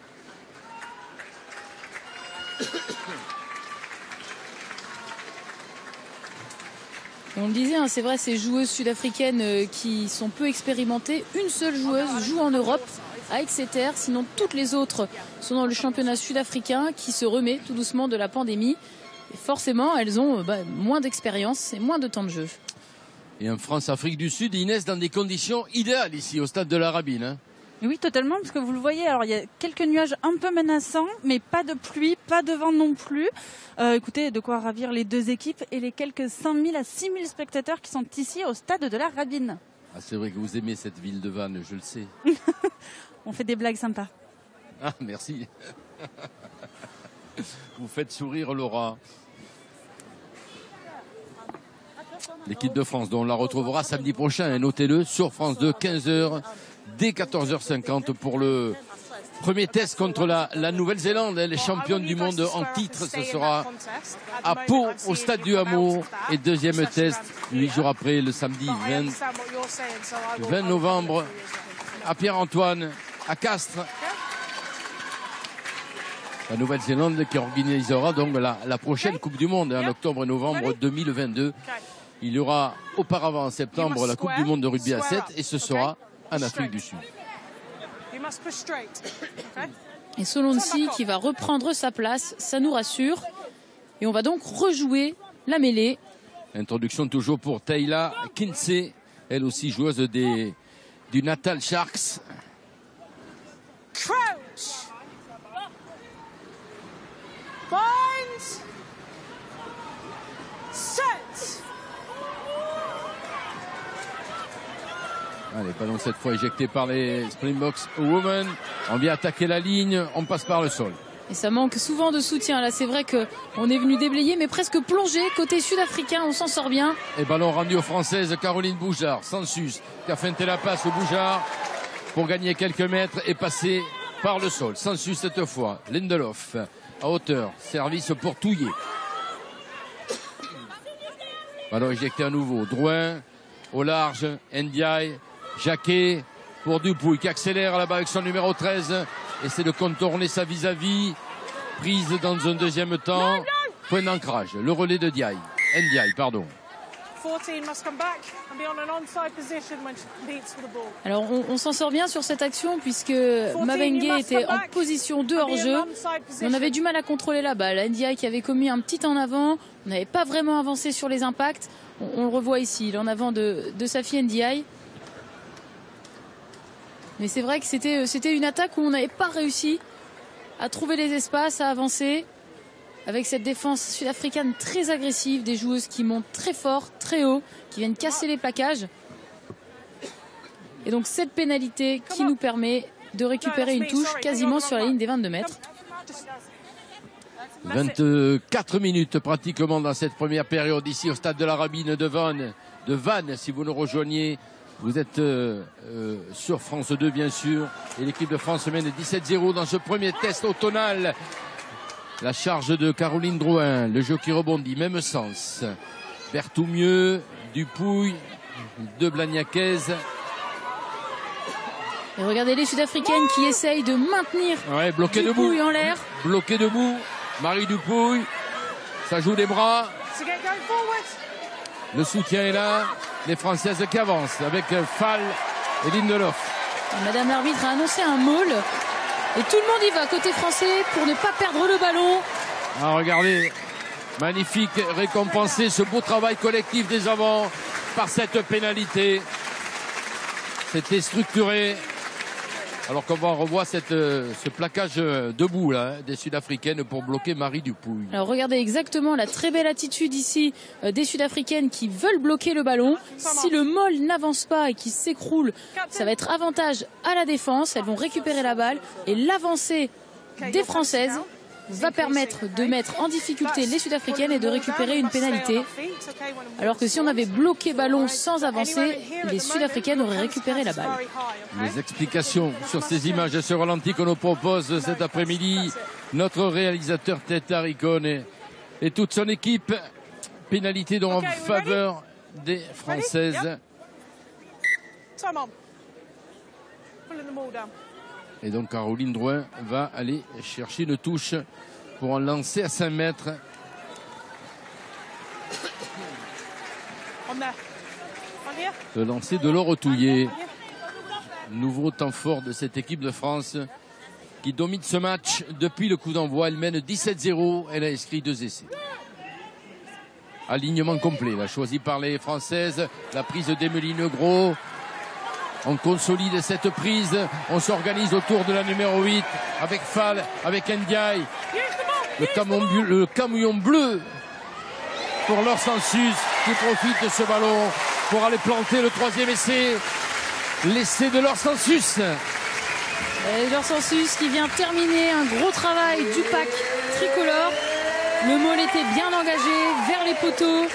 On le disait, hein, c'est vrai, ces joueuses sud-africaines qui sont peu expérimentées. Une seule joueuse joue en Europe à Exeter, sinon toutes les autres sont dans le championnat sud-africain qui se remet tout doucement de la pandémie. Et forcément, elles ont moins d'expérience et moins de temps de jeu. Et en France-Afrique du Sud, Inès, dans des conditions idéales ici au stade de la Rabine. Hein. Oui, totalement, parce que vous le voyez, alors il y a quelques nuages un peu menaçants, mais pas de pluie, pas de vent non plus. Écoutez, de quoi ravir les deux équipes et les quelques 5000 à 6000 spectateurs qui sont ici au stade de la Rabine. Ah, c'est vrai que vous aimez cette ville de Vannes, je le sais. On fait des blagues sympas. Ah, merci. Vous faites sourire Laura. L'équipe de France, dont on la retrouvera samedi prochain, notez-le, sur France 2, 15h, dès 14h50 pour le premier test contre la Nouvelle-Zélande. Les championnes du monde en titre, ce sera à Pau, au stade du Hameau. Et deuxième test, 8 jours après, le samedi 20 novembre, à Pierre-Antoine, à Castres. La Nouvelle-Zélande qui organisera donc la prochaine Coupe du Monde en octobre et novembre 2022. Il y aura auparavant en septembre la Coupe du Monde de rugby à 7 et ce sera en Afrique du Sud. Et Solonsi qui va reprendre sa place, ça nous rassure. Et on va donc rejouer la mêlée. Introduction toujours pour Taylor Kinsey, Elle aussi joueuse du Natal Sharks. Crouch. Bind. Set. Allez, ballon cette fois éjecté par les Springboks Women. On vient attaquer la ligne, on passe par le sol. Et ça manque souvent de soutien. Là, c'est vrai qu'on est venu déblayer, mais presque plongé. Côté sud-africain, on s'en sort bien. Et ballon rendu aux Françaises, Caroline Boujard, Sansus, qui a feinté la passe au Boujard pour gagner quelques mètres et passer par le sol. Sansus cette fois, Lindelof à hauteur, service pour Touillet. Ballon éjecté à nouveau, Drouin au large, Ndiaye, Jacquet pour Dupuy qui accélère là-bas avec son numéro 13. Essaie de contourner sa vis-à-vis. Prise dans un deuxième temps. Point d'ancrage. Le relais de Ndiaye. Pardon. 14 must come back and be on an onside position when she competes for the ball. Alors on s'en sort bien sur cette action puisque Mabenge était en position de hors-jeu. On avait du mal à contrôler la balle. Ndiaye qui avait commis un petit en avant. On n'avait pas vraiment avancé sur les impacts. On le revoit ici. Il est en avant de Safi Ndiaye. Mais c'est vrai que c'était une attaque où on n'avait pas réussi à trouver les espaces, à avancer. Avec cette défense sud-africaine très agressive, des joueuses qui montent très fort, très haut, qui viennent casser les plaquages. Et donc cette pénalité qui nous permet de récupérer une touche quasiment sur la ligne des 22 mètres. 24 minutes pratiquement dans cette première période ici au stade de la Rabine de Vannes. Si vous nous rejoignez, vous êtes sur France 2 bien sûr. Et l'équipe de France mène 17-0 dans ce premier test automnal. La charge de Caroline Drouin, le jeu qui rebondit, même sens. Berthoumieux, Dupuy, de Blagnaquez. Et regardez les Sud-Africaines qui essayent de maintenir bloqué Dupuy debout. En l'air. Bloqué debout, Marie Dupuy, ça joue des bras. Le soutien est là, les Françaises qui avancent avec Fall et Lindelof. Madame l'arbitre a annoncé un maul. Et tout le monde y va côté français pour ne pas perdre le ballon. Ah, regardez, magnifique, récompenser ce beau travail collectif des avants par cette pénalité. C'était structuré. Alors qu'on revoit ce plaquage debout là, des Sud-Africaines pour bloquer Marie Dupuy. Alors regardez exactement la très belle attitude ici des Sud-Africaines qui veulent bloquer le ballon. Si le maul n'avance pas et qu'il s'écroule, ça va être avantage à la défense. Elles vont récupérer la balle et l'avancée des Françaises va permettre de mettre en difficulté les Sud-Africaines et de récupérer une pénalité. Alors que si on avait bloqué ballon sans avancer, les Sud-Africaines auraient récupéré la balle. Les explications sur ces images et ce ralenti qu'on nous propose cet après-midi, notre réalisateur Teta Ricone et toute son équipe. Pénalité donc en faveur des Françaises. Et donc Caroline Drouin va aller chercher une touche pour un lancer à 5 mètres. Le lancer de Laure Touillet. Nouveau temps fort de cette équipe de France qui domine ce match depuis le coup d'envoi. Elle mène 17-0. Elle a inscrit 2 essais. Alignement complet, là, choisi par les Françaises. La prise d'Emeline Gros. On consolide cette prise. On s'organise autour de la numéro 8 avec Fall, avec Ndiaye. Le camion bleu pour Laure Sansus qui profite de ce ballon pour aller planter le 3e essai. L'essai de Laure Sansus. Laure Sansus qui vient terminer un gros travail du pack tricolore. Le maul était bien engagé vers les poteaux.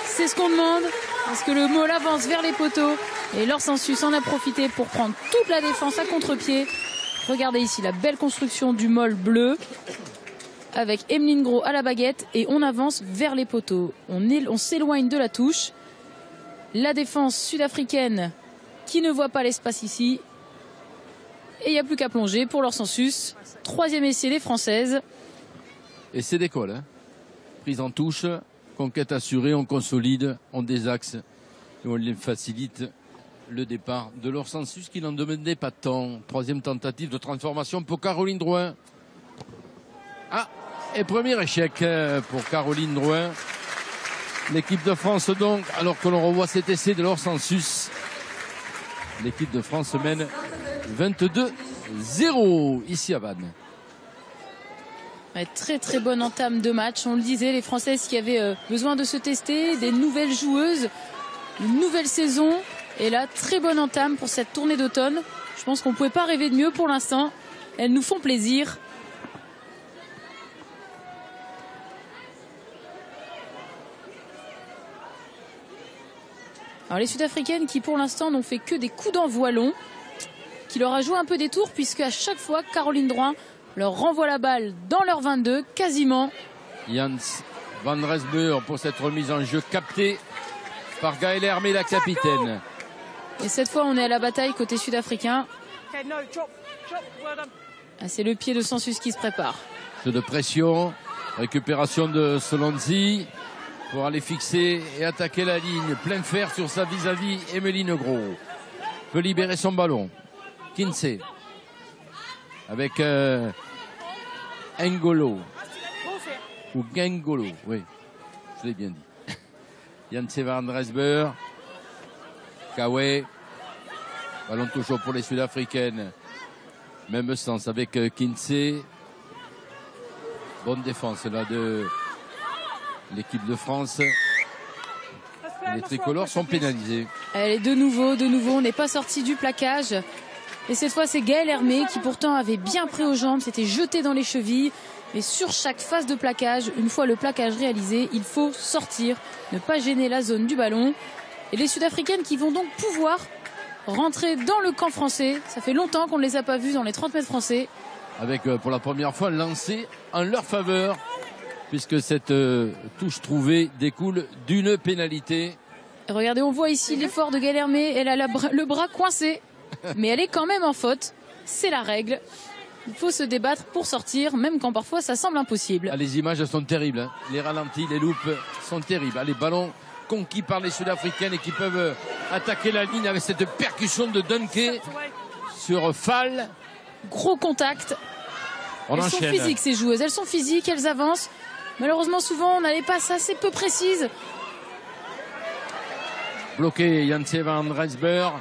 C'est ce qu'on demande. Parce que le maul avance vers les poteaux. Et Laure Sansus en a profité pour prendre toute la défense à contre-pied. Regardez ici la belle construction du maul bleu. Avec Emeline Gros à la baguette. Et on avance vers les poteaux. On s'éloigne de la touche. La défense sud-africaine qui ne voit pas l'espace ici. Et il n'y a plus qu'à plonger pour Laure Sansus. 3e essai des Françaises. Et c'est d'école. Hein. Prise en touche, conquête assurée, on consolide, on désaxe. Et on facilite le départ de Laure Sansus qui n'en demandait pas tant. 3e tentative de transformation pour Caroline Drouin. Ah, et premier échec pour Caroline Drouin. L'équipe de France donc, alors que l'on revoit cet essai de Laure Sansus, L'équipe de France mène 22-0 ici à Vannes. Ouais, très bonne entame de match. On le disait, les Françaises qui avaient besoin de se tester, des nouvelles joueuses, une nouvelle saison. Et là, très bonne entame pour cette tournée d'automne. Je pense qu'on ne pouvait pas rêver de mieux pour l'instant. Elles nous font plaisir. Alors les Sud-Africaines qui pour l'instant n'ont fait que des coups d'envoi longs, qui leur a joué un peu des tours puisque à chaque fois Caroline Drouin leur renvoie la balle dans leur 22 quasiment. Jans van Resburg pour cette remise en jeu captée par Gaëlle Hermé, la capitaine. Et cette fois on est à la bataille côté sud-africain. Ah, c'est le pied de Sansus qui se prépare. Jeu de pression, récupération de Solonzi pour aller fixer et attaquer la ligne. Plein fer sur sa vis-à-vis, Emeline Gros. Peut libérer son ballon. Kinsey. Avec Ngolo. Ou Gengolo, oui. Je l'ai bien dit. Jans van Resburg. Kawe. Ballon toujours pour les Sud-Africaines. Même sens avec Kinsey. Bonne défense là de l'équipe de France. Les tricolores sont pénalisés. Allez, de nouveau, on n'est pas sorti du plaquage. Et cette fois, c'est Gaëlle Hermé qui pourtant avait bien pris aux jambes, s'était jeté dans les chevilles. Mais sur chaque phase de plaquage, une fois le plaquage réalisé, il faut sortir, ne pas gêner la zone du ballon. Et les Sud-Africaines qui vont donc pouvoir rentrer dans le camp français. Ça fait longtemps qu'on ne les a pas vues dans les 30 mètres français. Avec pour la première fois un lancer en leur faveur, puisque cette touche trouvée découle d'une pénalité. Et regardez, on voit ici l'effort de Gaëlle Hermé. Elle a le bras coincé, mais elle est quand même en faute. C'est la règle. Il faut se débattre pour sortir, même quand parfois ça semble impossible. Ah, les images sont terribles, hein. Les ralentis, les loupes sont terribles. Ah, les ballons conquis par les Sud-Africaines et qui peuvent attaquer la ligne avec cette percussion de Dunké sur Fall. Gros contact. Elles sont physiques ces joueuses, elles sont physiques, elles avancent. Malheureusement souvent on a les passes assez peu précises. Bloqué Jans van Resburg.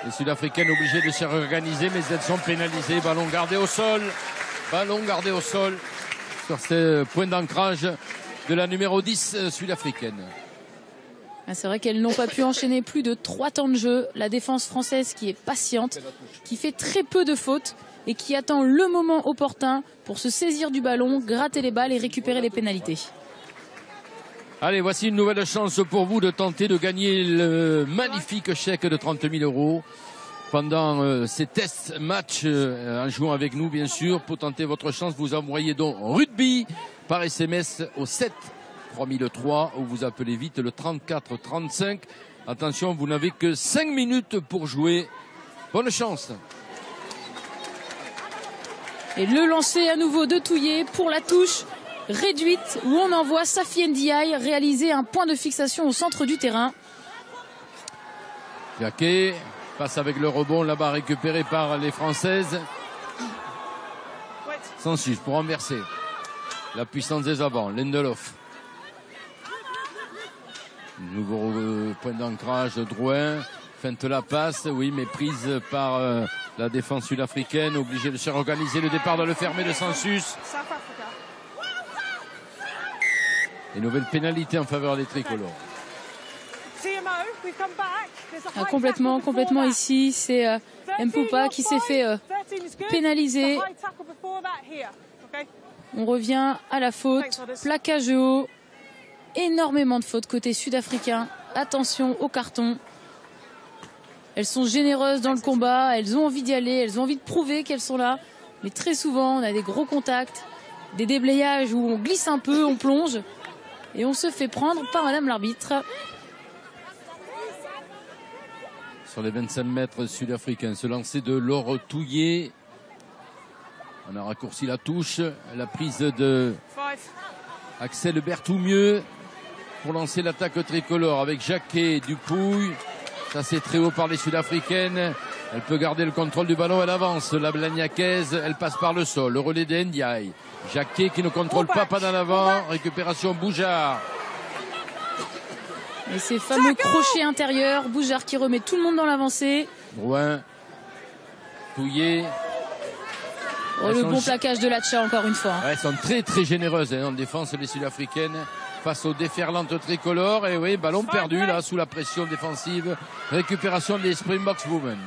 Les Sud-Africaines obligées de se réorganiser, mais elles sont pénalisées. Ballon gardé au sol. Ballon gardé au sol sur ce point d'ancrage de la numéro 10 sud-africaine. C'est vrai qu'elles n'ont pas pu enchaîner plus de 3 temps de jeu. La défense française qui est patiente, qui fait très peu de fautes et qui attend le moment opportun pour se saisir du ballon, gratter les balles et récupérer les pénalités. Allez, voici une nouvelle chance pour vous de tenter de gagner le magnifique chèque de 30 000 € pendant ces tests matchs en jouant avec nous, bien sûr. Pour tenter votre chance, vous envoyez donc rugby par SMS au 7 3003 ou vous appelez vite le 34 35. Attention, vous n'avez que 5 minutes pour jouer. Bonne chance. Et le lancer à nouveau de Touillet pour la touche réduite où on envoie Safi Ndiaye réaliser un point de fixation au centre du terrain. Jacquet passe avec le rebond là-bas récupéré par les Françaises. Sansus pour renverser. La puissance des avants. Lindelof. Nouveau point d'ancrage de Drouin. Feinte la passe. Oui, mais prise par la défense sud-africaine. Obligé de se réorganiser. Le départ dans le fermé de Sansus. Et nouvelle pénalité en faveur des tricolores. Complètement ici, c'est Mpupa qui s'est fait pénaliser. On revient à la faute, plaquage haut, énormément de fautes côté sud-africain. Attention au carton. Elles sont généreuses dans le combat, elles ont envie d'y aller, elles ont envie de prouver qu'elles sont là. Mais très souvent, on a des gros contacts, des déblayages où on glisse un peu, on plonge. Et on se fait prendre par madame l'arbitre. Sur les 25 mètres sud-africains, ce lancer de Laure Touillet. On a raccourci la touche. La prise de Axel Berthoumieux pour lancer l'attaque tricolore avec Jacquet, Dupouille. Ça c'est très haut par les Sud-Africaines. Elle peut garder le contrôle du ballon, elle avance. La Blagnacaise, elle passe par le sol. Le relais de Ndiaye. Jacquet qui ne contrôle pas en avant. Récupération Boujard. Et ces fameux crochets intérieurs. Boujard qui remet tout le monde dans l'avancée. Drouin. Touillet. Oh, le bon plaquage de Latcha encore une fois. Ouais, elles sont très très généreuses en défense, les Sud-Africaines, face aux déferlantes tricolores. Et oui, ballon perdu là sous la pression défensive. Récupération des Springboks Women.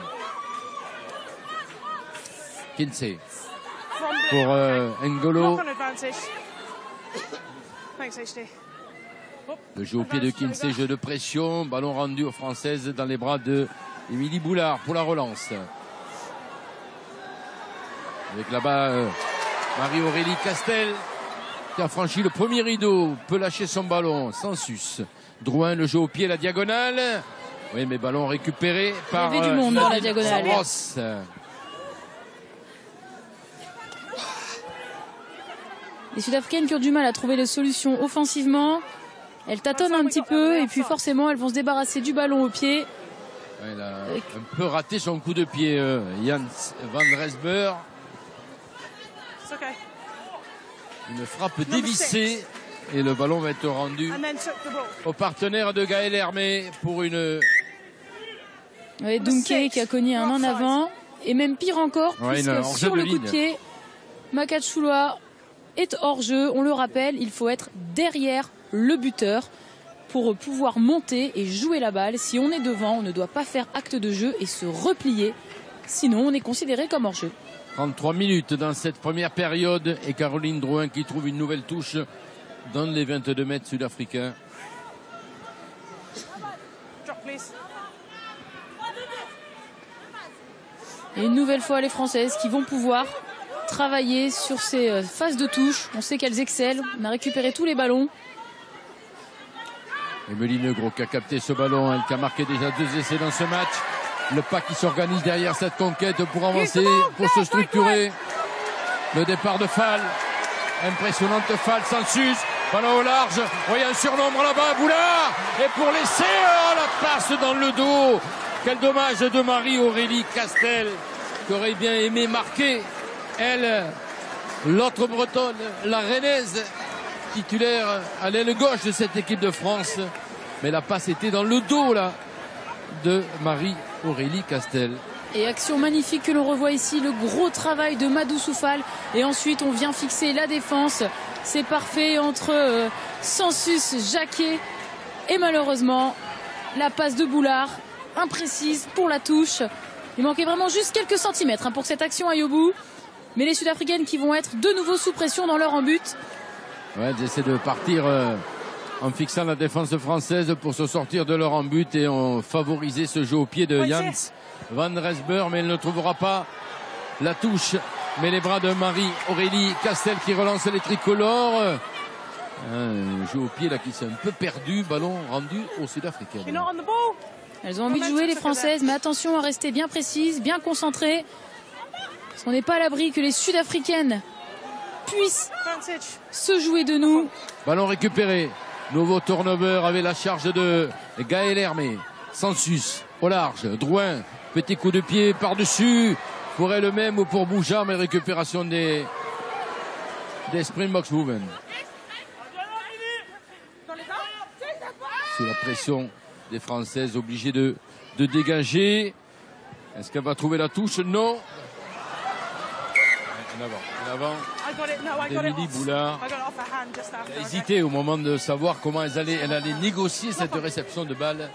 Kinsey pour N'Golo. Le jeu au pied de Kinsey, jeu de pression. Ballon rendu aux Françaises dans les bras de Émilie Boulard pour la relance. Avec là-bas Marie-Aurélie Castel qui a franchi le premier rideau, peut lâcher son ballon sans sus. Drouin, le jeu au pied, la diagonale. Oui, mais ballon récupéré par du monde dans la diagonale. Ross. Les Sud-Africaines qui ont du mal à trouver les solutions offensivement. Elles tâtonnent un petit peu et puis forcément elles vont se débarrasser du ballon au pied. Elle a un peu raté son coup de pied, Jans van Resber. Une frappe dévissée et le ballon va être rendu au partenaire de Gaël Hermé pour une... Oui, Dumke qui a cogné un en avant et même pire encore puisque sur le coup de pied, Makachulwa est hors jeu. On le rappelle, il faut être derrière le buteur pour pouvoir monter et jouer la balle. Si on est devant, on ne doit pas faire acte de jeu et se replier. Sinon, on est considéré comme hors jeu. 33 minutes dans cette première période et Caroline Drouin qui trouve une nouvelle touche dans les 22 mètres sud-africains. Et une nouvelle fois les Françaises qui vont pouvoir travailler sur ces phases de touche. On sait qu'elles excellent. On a récupéré tous les ballons. Emelie Negro qui a capté ce ballon, elle qui a marqué déjà 2 essais dans ce match. Le pas qui s'organise derrière cette conquête pour avancer, pour se structurer. Le départ de Fall. Impressionnante Fall sans sus. Ballon au large. Voyez un surnombre là-bas. Boulard. Et pour laisser la passe dans le dos. Quel dommage de Marie-Aurélie Castel qui aurait bien aimé marquer. Elle, l'autre bretonne, la rennaise, titulaire à l'aile gauche de cette équipe de France. Mais la passe était dans le dos là de Marie-Aurélie Castel. Et action magnifique que l'on revoit ici, le gros travail de Madou Soufal. Et ensuite on vient fixer la défense. C'est parfait entre Sansus, Jacquet et malheureusement la passe de Boulard, imprécise pour la touche. Il manquait vraiment juste quelques centimètres pour cette action à Yobu. Mais les Sud-Africaines qui vont être de nouveau sous pression dans leur en-but. Ouais, elles essaient de partir en fixant la défense française pour se sortir de leur en-but et en favoriser ce jeu au pied de Jans van Resber, mais elle ne trouvera pas la touche. Mais les bras de Marie-Aurélie Castel qui relance les tricolores. Un jeu au pied là qui s'est un peu perdu, ballon rendu aux Sud-Africaines. Elles ont envie de jouer les Françaises, mais attention à rester bien précises, bien concentrées. Parce qu'on n'est pas à l'abri que les Sud-Africaines puissent se jouer de nous. Ballon récupéré. Nouveau turnover avec la charge de Gaël Hermé. Sansus au large. Drouin. Petit coup de pied par-dessus. Pour elle-même ou pour Bouja, mais récupération des Springboks Women. Sous la pression des Françaises obligées de dégager. Est-ce qu'elle va trouver la touche? Non. En avant. Émilie Boulard a hésité au moment de savoir comment elle allait négocier cette réception de balle.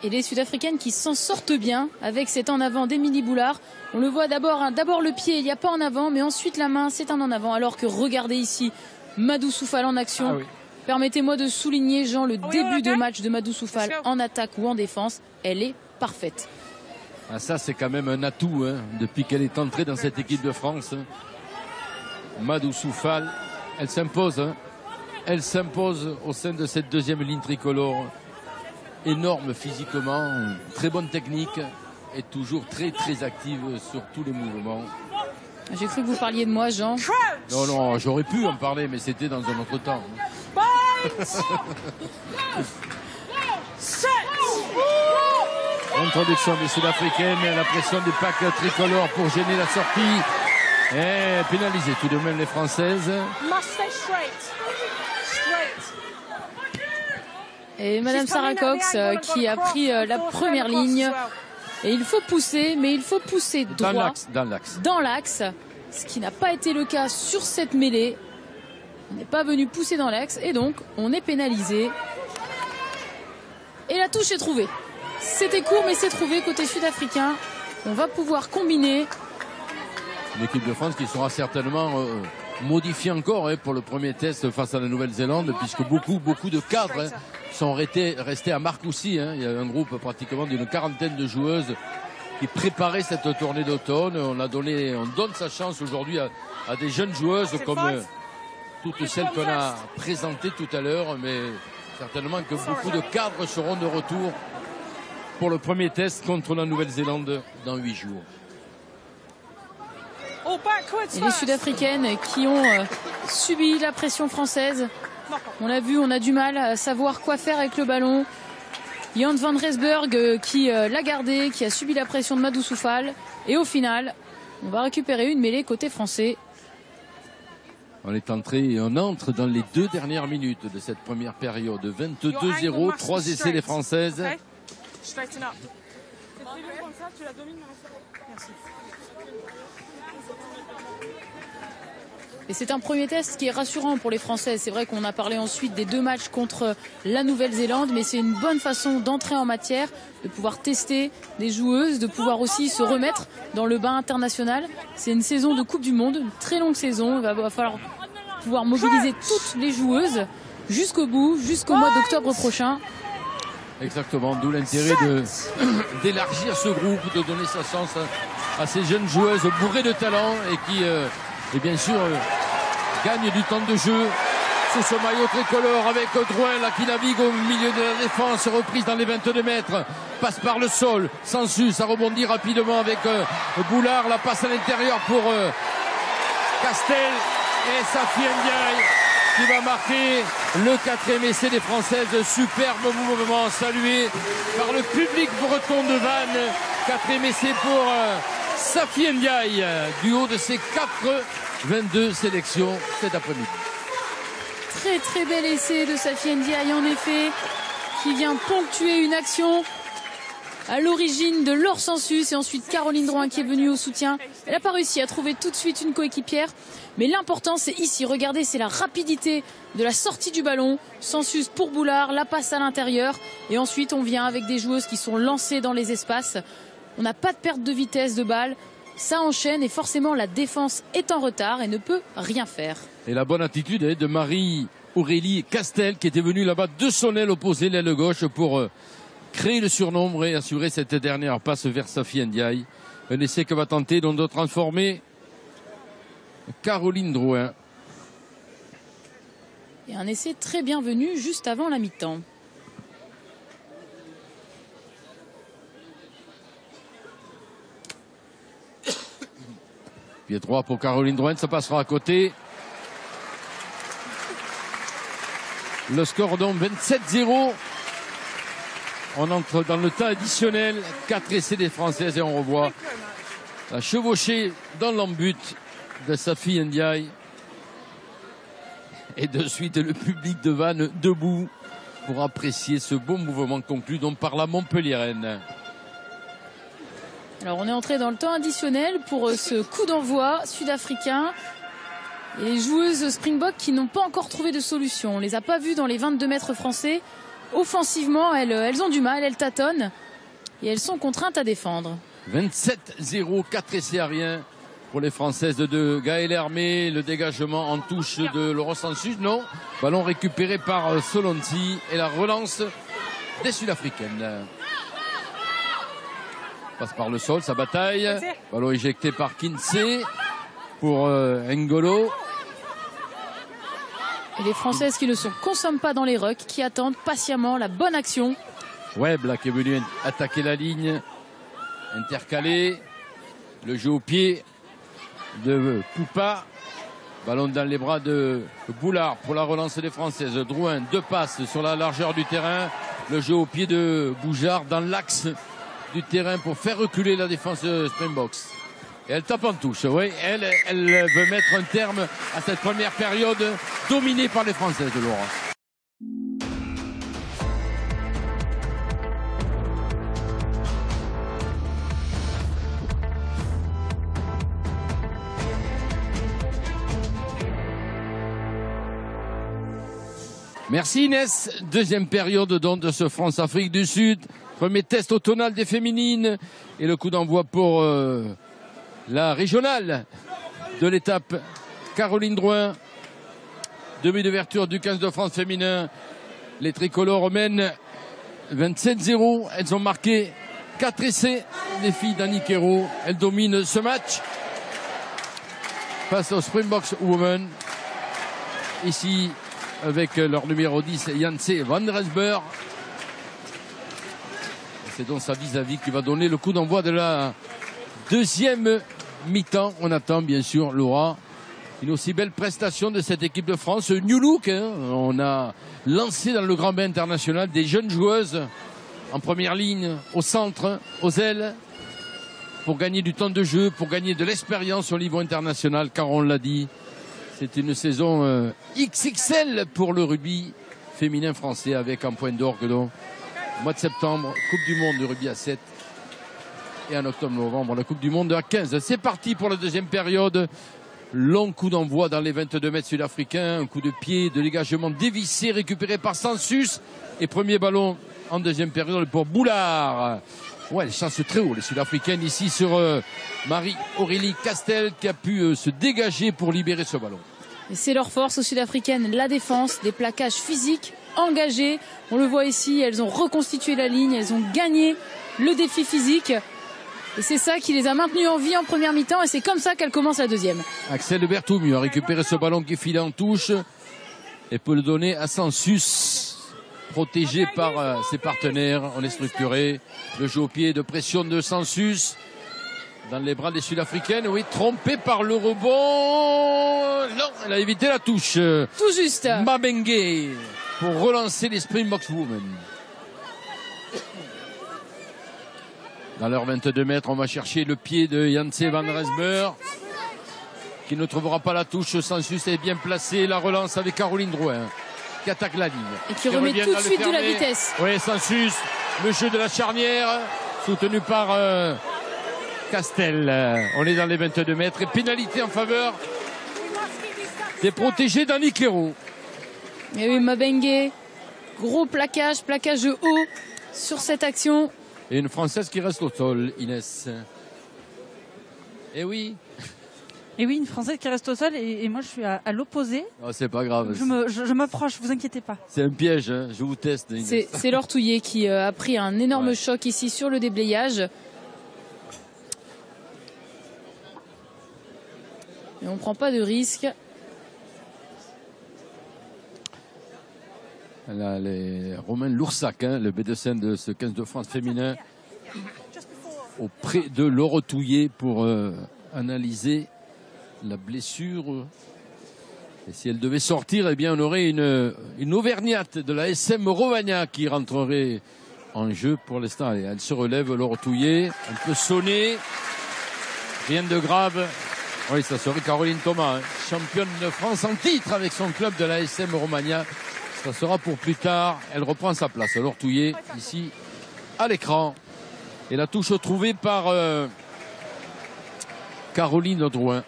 Et les Sud-Africaines qui s'en sortent bien avec cet en avant d'Émilie Boulard. On le voit d'abord le pied, il n'y a pas en avant, mais ensuite la main, c'est un en avant. Alors que regardez ici, Madou Soufal en action. Ah oui. Permettez-moi de souligner, Jean, le début de match de Madou Soufal en attaque ou en défense. Elle est parfaite. Ah, ça, c'est quand même un atout depuis qu'elle est entrée dans cette équipe de France. Madou Soufal, elle s'impose. Elle s'impose au sein de cette deuxième ligne tricolore. Énorme physiquement, très bonne technique et toujours très très active sur tous les mouvements. J'ai cru que vous parliez de moi, Jean. Non, j'aurais pu en parler, mais c'était dans un autre temps. Introduction des Sud-Africaines, la pression du pack tricolore pour gêner la sortie. Et pénaliser tout de même les Françaises. Et Madame Sarah Cox qui a pris la première ligne Et il faut pousser, mais il faut pousser droit. Dans l'axe. Ce qui n'a pas été le cas sur cette mêlée. On n'est pas venu pousser dans l'axe et donc on est pénalisé. Et la touche est trouvée. C'était court mais c'est trouvé côté sud-africain. On va pouvoir combiner. L'équipe de France qui sera certainement modifiée encore pour le premier test face à la Nouvelle-Zélande, puisque beaucoup de cadres sont restés à Marcoussis. Il y a un groupe pratiquement d'une quarantaine de joueuses qui préparaient cette tournée d'automne. On donne sa chance aujourd'hui à des jeunes joueuses comme toutes celles qu'on a présentées tout à l'heure, mais certainement que beaucoup de cadres seront de retour pour le premier test contre la Nouvelle-Zélande dans 8 jours. Et les Sud-Africaines qui ont subi la pression française. On l'a vu, on a du mal à savoir quoi faire avec le ballon. Jan van Rensburg qui l'a gardé, qui a subi la pression de Madou Soufal. Et au final, on va récupérer une mêlée côté français. On entre dans les 2 dernières minutes de cette première période. 22-0, 3 essais des Françaises. Et c'est un premier test qui est rassurant pour les Françaises. C'est vrai qu'on a parlé ensuite des 2 matchs contre la Nouvelle-Zélande, mais c'est une bonne façon d'entrer en matière, de pouvoir tester des joueuses, de pouvoir aussi se remettre dans le bain international. C'est une saison de Coupe du Monde, une très longue saison. Il va falloir pouvoir mobiliser toutes les joueuses jusqu'au bout, jusqu'au mois d'octobre prochain. Exactement, d'où l'intérêt d'élargir ce groupe, de donner sa chance à ces jeunes joueuses bourrées de talent et qui... et bien sûr gagne du temps de jeu sous ce maillot tricolore avec Drouin là qui navigue au milieu de la défense, reprise dans les 22 mètres, passe par le sol, Sansu, ça rebondit rapidement avec Boulard, la passe à l'intérieur pour Castel et Safi Ndiaye qui va marquer le 4e essai des Françaises. Superbe mouvement salué par le public breton de Vannes. 4e essai pour Safi Ndiaye du haut de ses 22 sélections cet après-midi. Très très bel essai de Safi Ndiaye en effet, qui vient ponctuer une action à l'origine de Laure Sansus et ensuite Caroline Drouin qui est venue au soutien. Elle n'a pas réussi à trouver tout de suite une coéquipière, mais l'important c'est ici, regardez, c'est la rapidité de la sortie du ballon. Sansus pour Boulard, la passe à l'intérieur et ensuite on vient avec des joueuses qui sont lancées dans les espaces. On n'a pas de perte de vitesse de balle, ça enchaîne et forcément la défense est en retard et ne peut rien faire. Et la bonne attitude de Marie-Aurélie Castel qui était venue là-bas de son aile opposée, l'aile gauche, pour créer le surnombre et assurer cette dernière passe vers Safi Ndiaye. Un essai que va tenter donc de transformer Caroline Drouin. Et un essai très bienvenu juste avant la mi-temps. Pied droit pour Caroline Drouin, ça passera à côté. Le score donc 27-0. On entre dans le temps additionnel. 4 essais des Françaises et on revoit la chevauchée dans l'embut de Safi Ndiaye. Et de suite le public de Vannes debout pour apprécier ce beau mouvement conclu donc par la Montpelliéraine. Alors on est entré dans le temps additionnel pour ce coup d'envoi sud-africain. Et les joueuses Springbok qui n'ont pas encore trouvé de solution. On ne les a pas vues dans les 22 mètres français. Offensivement, elles ont du mal, elles tâtonnent. Et elles sont contraintes à défendre. 27-0, 4 essais à rien pour les Françaises de Gaëlle Hermé. Le dégagement en touche de Laure Sansus. Non, ballon récupéré par Solonzi. Et la relance des Sud-Africaines. Passe par le sol, sa bataille. Ballon éjecté par Kinsey pour Ngolo. Et les Françaises qui ne se consomment pas dans les rucks, qui attendent patiemment la bonne action. Webb là, qui est venu attaquer la ligne. Intercalé. Le jeu au pied de Poupa. Ballon dans les bras de Boulard pour la relance des Françaises. Drouin, 2 passes sur la largeur du terrain. Le jeu au pied de Boujard dans l'axe du terrain pour faire reculer la défense Springboks. Et elle tape en touche, oui. Elle veut mettre un terme à cette première période dominée par les Françaises de Laura. Merci Inès. Deuxième période donc de ce France-Afrique du Sud. Premier test automnal des féminines. Et le coup d'envoi pour la régionale de l'étape. Caroline Drouin. Demi d'ouverture du 15 de France féminin. Les tricolores mènent 27-0. Elles ont marqué 4 essais. Les filles d'Annick Hérault. Elles dominent ce match face aux Springboks Women. Ici, avec leur numéro 10, Janse van Rensburg. C'est donc sa vis-à-vis qui va donner le coup d'envoi de la deuxième mi-temps. On attend bien sûr, Laura, une aussi belle prestation de cette équipe de France. New look, hein. On a lancé dans le grand bain international des jeunes joueuses en première ligne, au centre, aux ailes, pour gagner du temps de jeu, pour gagner de l'expérience au niveau international, car on l'a dit, c'est une saison XXL pour le rugby féminin français, avec en point d'orgue donc mois de septembre, Coupe du Monde de rugby à 7 et en octobre-novembre, la Coupe du Monde à 15. C'est parti pour la deuxième période. Long coup d'envoi dans les 22 mètres sud-africains, un coup de pied, de dégagement dévissé, récupéré par Sansus. Et premier ballon en deuxième période pour Boulard. Ouais, elles chassent très haut, les Sud-Africaines, ici sur Marie-Aurélie Castel, qui a pu se dégager pour libérer ce ballon. Et c'est leur force aux Sud-Africaines, la défense, des plaquages physiques engagés. On le voit ici, elles ont reconstitué la ligne, elles ont gagné le défi physique. Et c'est ça qui les a maintenues en vie en première mi-temps, et c'est comme ça qu'elle commence la deuxième. Axel Berthoumieux a récupéré ce ballon qui file en touche et peut le donner à Sansus, protégé par ses partenaires. On est structuré. Le jeu au pied de pression de Sansus dans les bras des Sud-Africaines. Oui, trompé par le rebond. Non, elle a évité la touche. Tout juste. Mabengue pour relancer les Springboks Women. Dans leurs 22 mètres, on va chercher le pied de Janse van Rensburg, qui ne trouvera pas la touche. Sansus est bien placé. La relance avec Caroline Drouin, qui attaque la ligne. Et qui remet tout de suite de la vitesse. Oui, Sansus, le jeu de la charnière, soutenu par Castel. On est dans les 22 mètres. Et pénalité en faveur des protégés d'Annick Hérault. Et oui, Mabengue, gros plaquage haut sur cette action. Et une Française qui reste au sol, Inès. Eh oui. Et oui, une Française qui reste au sol, et moi je suis à l'opposé. Oh, c'est pas grave. Je m'approche, vous inquiétez pas. C'est un piège, hein. Je vous teste. C'est Laure Touillet qui a pris un énorme choc ici sur le déblayage. Et on ne prend pas de risque. Là, Romain Loursac, hein, le médecin de ce 15 de France féminin, auprès de Laure Touillet pour analyser la blessure. Et si elle devait sortir, eh bien, on aurait une Auvergnate de la SM Romagna qui rentrerait en jeu pour l'instant. Elle se relève, Laure Touillet. On peut sonner. Rien de grave. Oui, ça serait Caroline Thomas, hein, championne de France en titre avec son club de la SM Romagna. Ça sera pour plus tard. Elle reprend sa place. Laure Touillet, ici, à l'écran. Et la touche trouvée par Caroline Drouin.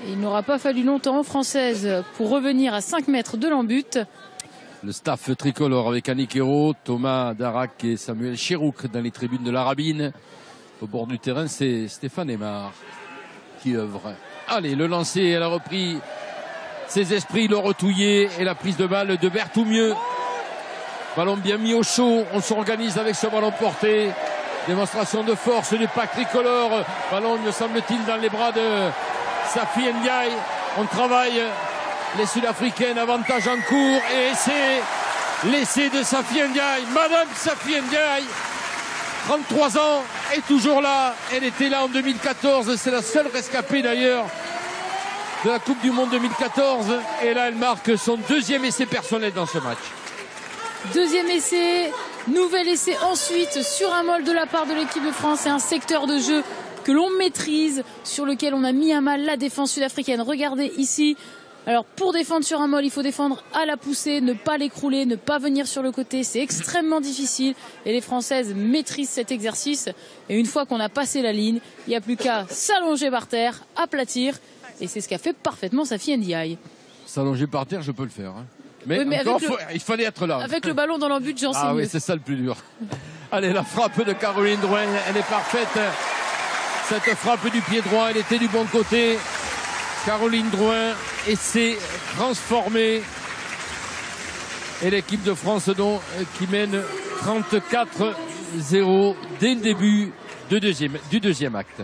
Et il n'aura pas fallu longtemps aux Françaises pour revenir à 5 mètres de l'embut. Le staff tricolore avec Annick Hérault, Thomas Darac et Samuel Chérouk dans les tribunes de la Rabine. Au bord du terrain, c'est Stéphane Aymar qui œuvre. Allez, le lancer, elle a repris ses esprits, Laure Touillet, et la prise de balle de Berthoumieux. Ballon bien mis au chaud, on s'organise avec ce ballon porté. Démonstration de force du pack tricolore. Ballon, me semble-t-il, dans les bras de Safi Ndiaye. On travaille les Sud-Africaines, avantage en cours, et c'est l'essai de Safi Ndiaye. Madame Safi Ndiaye, 33 ans, est toujours là. Elle était là en 2014, c'est la seule rescapée d'ailleurs de la Coupe du Monde 2014. Et là, elle marque son deuxième essai personnel dans ce match. Deuxième essai, nouvel essai ensuite sur un mol de la part de l'équipe de France. C'est un secteur de jeu que l'on maîtrise, sur lequel on a mis à mal la défense sud-africaine. Regardez ici. Alors pour défendre sur un mol, il faut défendre à la poussée, ne pas l'écrouler, ne pas venir sur le côté. C'est extrêmement difficile et les Françaises maîtrisent cet exercice. Et une fois qu'on a passé la ligne, il n'y a plus qu'à s'allonger par terre, aplatir. Et c'est ce qu'a fait parfaitement Safi Ndiaye. S'allonger par terre, je peux le faire. Hein. Mais, Oui, mais encore, avec il fallait être là. Avec le ballon dans l'embut, j'en sais Ah mieux. oui, c'est ça le plus dur. Allez, la frappe de Caroline Drouin, elle est parfaite. Cette frappe du pied droit, elle était du bon côté. Caroline Drouin et s'est transformée. Et l'équipe de France donc qui mène 34-0 dès le début du deuxième acte.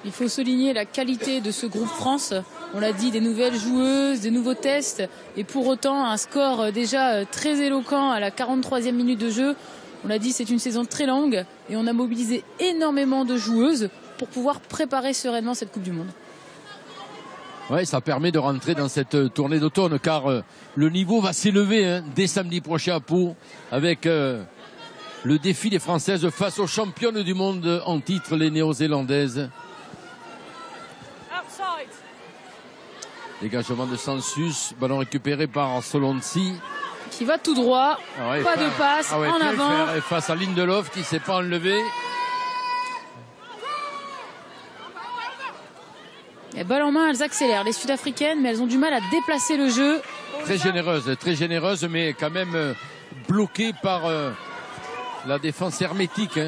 Il faut souligner la qualité de ce groupe France. On l'a dit, des nouvelles joueuses, des nouveaux tests. Et pour autant, un score déjà très éloquent à la 43e minute de jeu. On l'a dit, c'est une saison très longue. Et on a mobilisé énormément de joueuses pour pouvoir préparer sereinement cette Coupe du Monde. Oui, ça permet de rentrer dans cette tournée d'automne car le niveau va s'élever dès samedi prochain à Pau avec le défi des Françaises face aux championnes du monde en titre, les Néo-Zélandaises. Outside. Dégagement de Sensus, ballon récupéré par Solonzi. Qui va tout droit, Ah ouais, pas de passe, en avant. Et face à Lindelof qui ne s'est pas enlevé. Et balle en main, elles accélèrent, les Sud-Africaines, mais elles ont du mal à déplacer le jeu. Très généreuse, mais quand même bloquée par la défense hermétique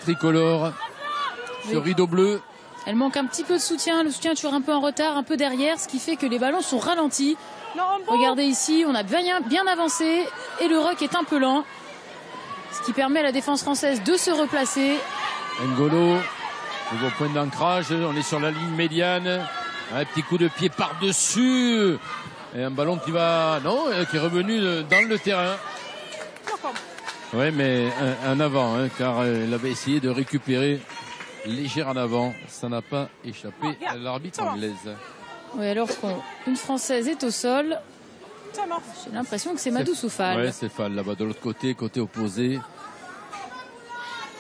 tricolore. Ce rideau bleu. Elle manque un petit peu de soutien, le soutien est toujours un peu en retard, un peu derrière, ce qui fait que les ballons sont ralentis. Regardez ici, on a bien avancé et le ruck est un peu lent. Ce qui permet à la défense française de se replacer. N'Golo, nouveau point d'ancrage, on est sur la ligne médiane. Un petit coup de pied par-dessus. Et un ballon qui va... Non, qui est revenu dans le terrain. Oui, mais un avant, car elle avait essayé de récupérer légère en avant. Ça n'a pas échappé à l'arbitre anglaise. Oui, alors qu'une Française est au sol, j'ai l'impression que c'est Madou Soufal. Oui, c'est Fall là-bas de l'autre côté opposé.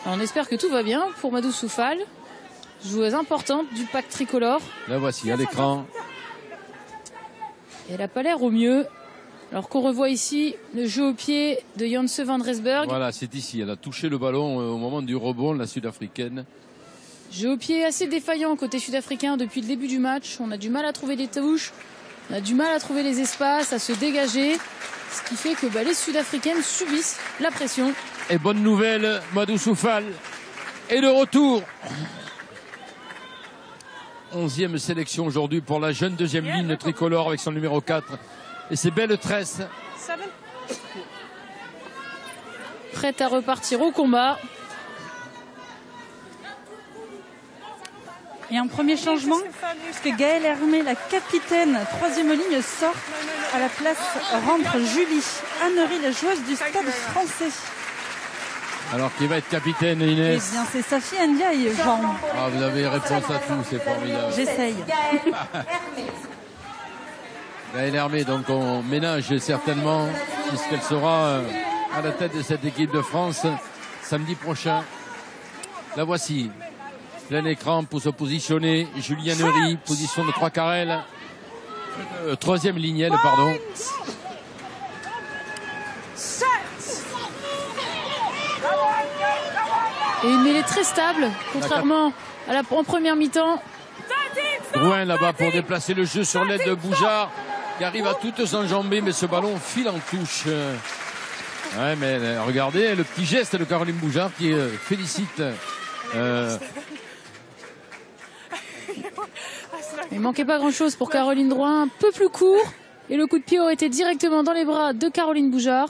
Alors, on espère que tout va bien pour Madou Soufal, joueuse importante du pack tricolore. La voici à l'écran. Et elle n'a pas l'air au mieux. Alors qu'on revoit ici le jeu au pied de Janse van Rensburg. Voilà, c'est ici. Elle a touché le ballon au moment du rebond, la Sud-Africaine. Jeu au pied assez défaillant côté sud-africain depuis le début du match. On a du mal à trouver des touches, on a du mal à trouver les espaces, à se dégager. Ce qui fait que les Sud-Africaines subissent la pression. Et bonne nouvelle, Madou Soufal est de retour. 11e sélection aujourd'hui pour la jeune deuxième ligne tricolore avec son numéro 4. Et ses belles tresses. Prête à repartir au combat. Et un premier changement, puisque Gaëlle Hermé, la capitaine, troisième ligne, sort. À la place rentre Julie Annery, la joueuse du Stade français. Alors qui va être capitaine, Eh Inès? bien, c'est Safi Ndiaye, Jean. Ah, vous avez réponse à tout, c'est formidable. J'essaye. Gaëlle Hermé, donc on ménage certainement, puisqu'elle sera à la tête de cette équipe de France samedi prochain. La voici. Plein écran pour se positionner. Julie Annery, position de 3 quarts. Troisième lignelle, pardon. Et une mêlée très stable, contrairement à en première mi-temps. Drouin là-bas pour déplacer le jeu sur l'aide de Boujard, qui arrive à toutes s'enjamber, mais ce ballon file en touche. Ouais, mais regardez le petit geste de Caroline Boujard qui félicite. Il manquait pas grand-chose pour Caroline Drouin, un peu plus court. Et le coup de pied aurait été directement dans les bras de Caroline Boujard.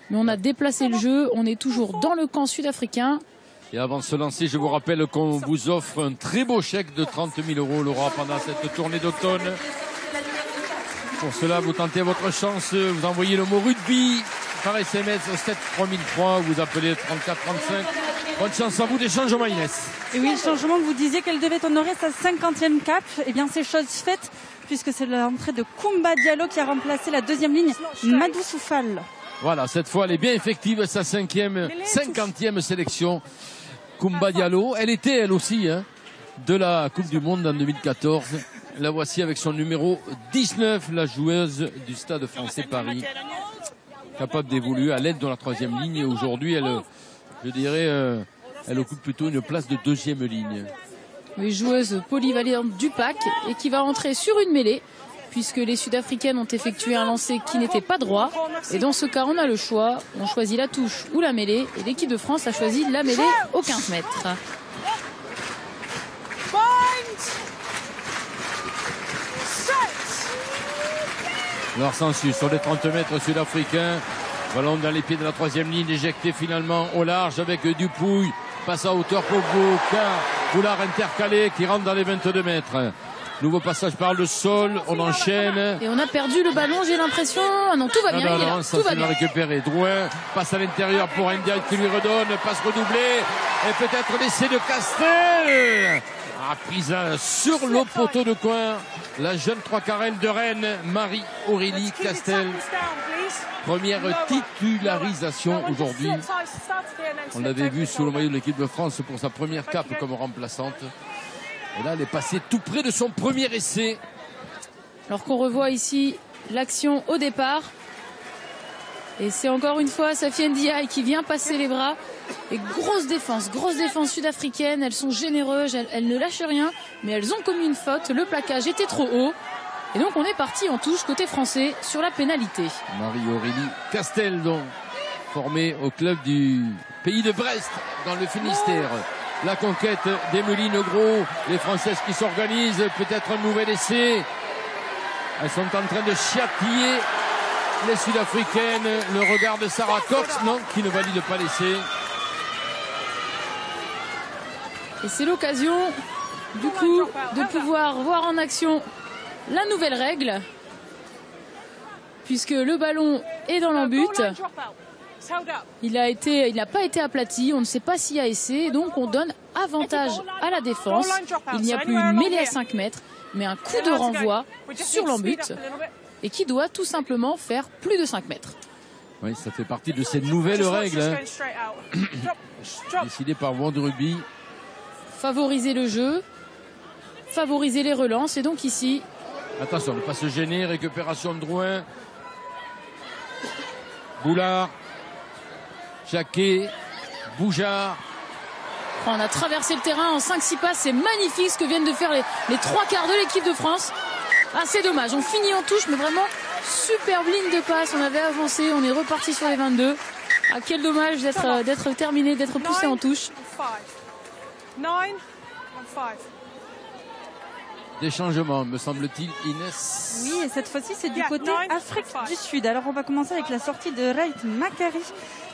Mais on a déplacé le jeu, on est toujours dans le camp sud-africain. Et avant de se lancer, je vous rappelle qu'on vous offre un très beau chèque de 30 000 €, Laura, pendant cette tournée d'automne. Pour cela, vous tentez votre chance, vous envoyez le mot rugby par SMS au 7 3003, vous appelez 3435. Bonne chance à vous, des changements, Inès. Et oui, le changement que vous disiez qu'elle devait honorer sa 50e cap, eh bien c'est chose faite, puisque c'est l'entrée de Koumba Diallo qui a remplacé la deuxième ligne, Madou Soufal. Voilà, cette fois, elle est bien effective, sa 50e sélection. Koumba Diallo, elle était elle aussi de la Coupe du Monde en 2014. La voici avec son numéro 19, la joueuse du Stade français Paris. Capable d'évoluer à l'aide de la troisième ligne. Et aujourd'hui, elle, je dirais, elle occupe plutôt une place de deuxième ligne. Une joueuse polyvalente du pack et qui va entrer sur une mêlée, puisque les Sud-Africaines ont effectué un lancer qui n'était pas droit. Et dans ce cas, on a le choix. On choisit la touche ou la mêlée. Et l'équipe de France a choisi la mêlée aux 15 mètres. Leur Sansus sur les 30 mètres sud-africains. Ballon dans les pieds de la troisième ligne, éjecté finalement au large avec Dupouille. Passe à hauteur pour Boulard intercalé qui rentre dans les 22 mètres. Nouveau passage par le sol, on enchaîne. Et on a perdu le ballon, j'ai l'impression. Ah non, tout va bien. Non, ça va bien. Récupéré. Drouin passe à l'intérieur pour Indian qui lui redonne. Passe redoublée. Et peut-être l'essai de Castel. Prise sur le poteau de coin. La jeune 3/4 de Rennes, Marie-Aurélie Castel. Première titularisation aujourd'hui. On l'avait vu sous le maillot de l'équipe de France pour sa première cape comme remplaçante. Et là, elle est passée tout près de son premier essai. Alors qu'on revoit ici l'action au départ. Et c'est encore une fois Safi Ndiaye qui vient passer les bras. Et grosse défense sud-africaine. Elles sont généreuses, elles ne lâchent rien. Mais elles ont commis une faute. Le plaquage était trop haut. Et donc on est parti en touche côté français sur la pénalité. Marie-Aurélie Castel, donc, formée au club du pays de Brest, dans le Finistère. La conquête d'Emeline Gros, les Françaises qui s'organisent, peut-être un nouvel essai. Elles sont en train de chatiller les Sud-Africaines. Le regard de Sarah Cox, non, qui ne valide pas l'essai. Et c'est l'occasion, du coup, de pouvoir voir en action la nouvelle règle, puisque le ballon est dans l'en-but. Il n'a pas été aplati, on ne sait pas s'il y a essai, donc on donne avantage à la défense. Il n'y a plus une mêlée à 5 mètres, mais un coup de renvoi sur l'en-but, et qui doit tout simplement faire plus de 5 mètres. Oui, ça fait partie de ces nouvelles règles décidées par World Rugby. Favoriser le jeu, favoriser les relances, et donc ici... Attention, ne pas se gêner, récupération de Drouin. Boulard. Jacquet, Boujard. On a traversé le terrain en 5-6 passes. C'est magnifique ce que viennent de faire les 3/4 de l'équipe de France. Ah, c'est dommage. On finit en touche, mais vraiment superbe ligne de passe. On avait avancé, on est reparti sur les 22. Ah, quel dommage d'être terminé, d'être poussé en touche. Des changements, me semble-t-il, Inès. Oui, et cette fois-ci, c'est du côté Afrique du Sud. Alors, on va commencer avec la sortie de Wright Makari,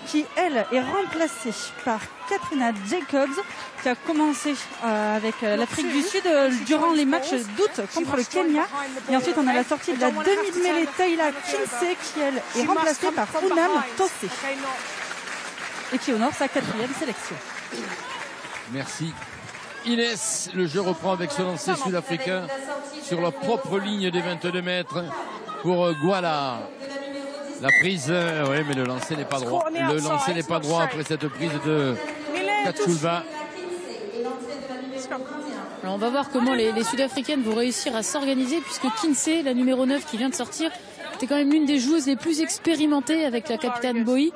qui, elle, est remplacée par Katrina Jacobs, qui a commencé avec l'Afrique du Sud durant les matchs d'août contre le Kenya. Et ensuite, on a la sortie de la demi-mêlée Taylor Kinsey, qui, elle, est remplacée par Unam Tossé, et qui honore sa 4e sélection. Merci. Inès, le jeu reprend avec ce lancer sud-africain sur la propre ligne des 22 mètres pour Gouala. La prise, oui, mais le lancer n'est pas droit. Le lancer n'est pas droit après cette prise de Katsulva. Alors on va voir comment les Sud-Africaines vont réussir à s'organiser, puisque Kinsey, la numéro 9 qui vient de sortir, était quand même l'une des joueuses les plus expérimentées avec la capitaine Bowie.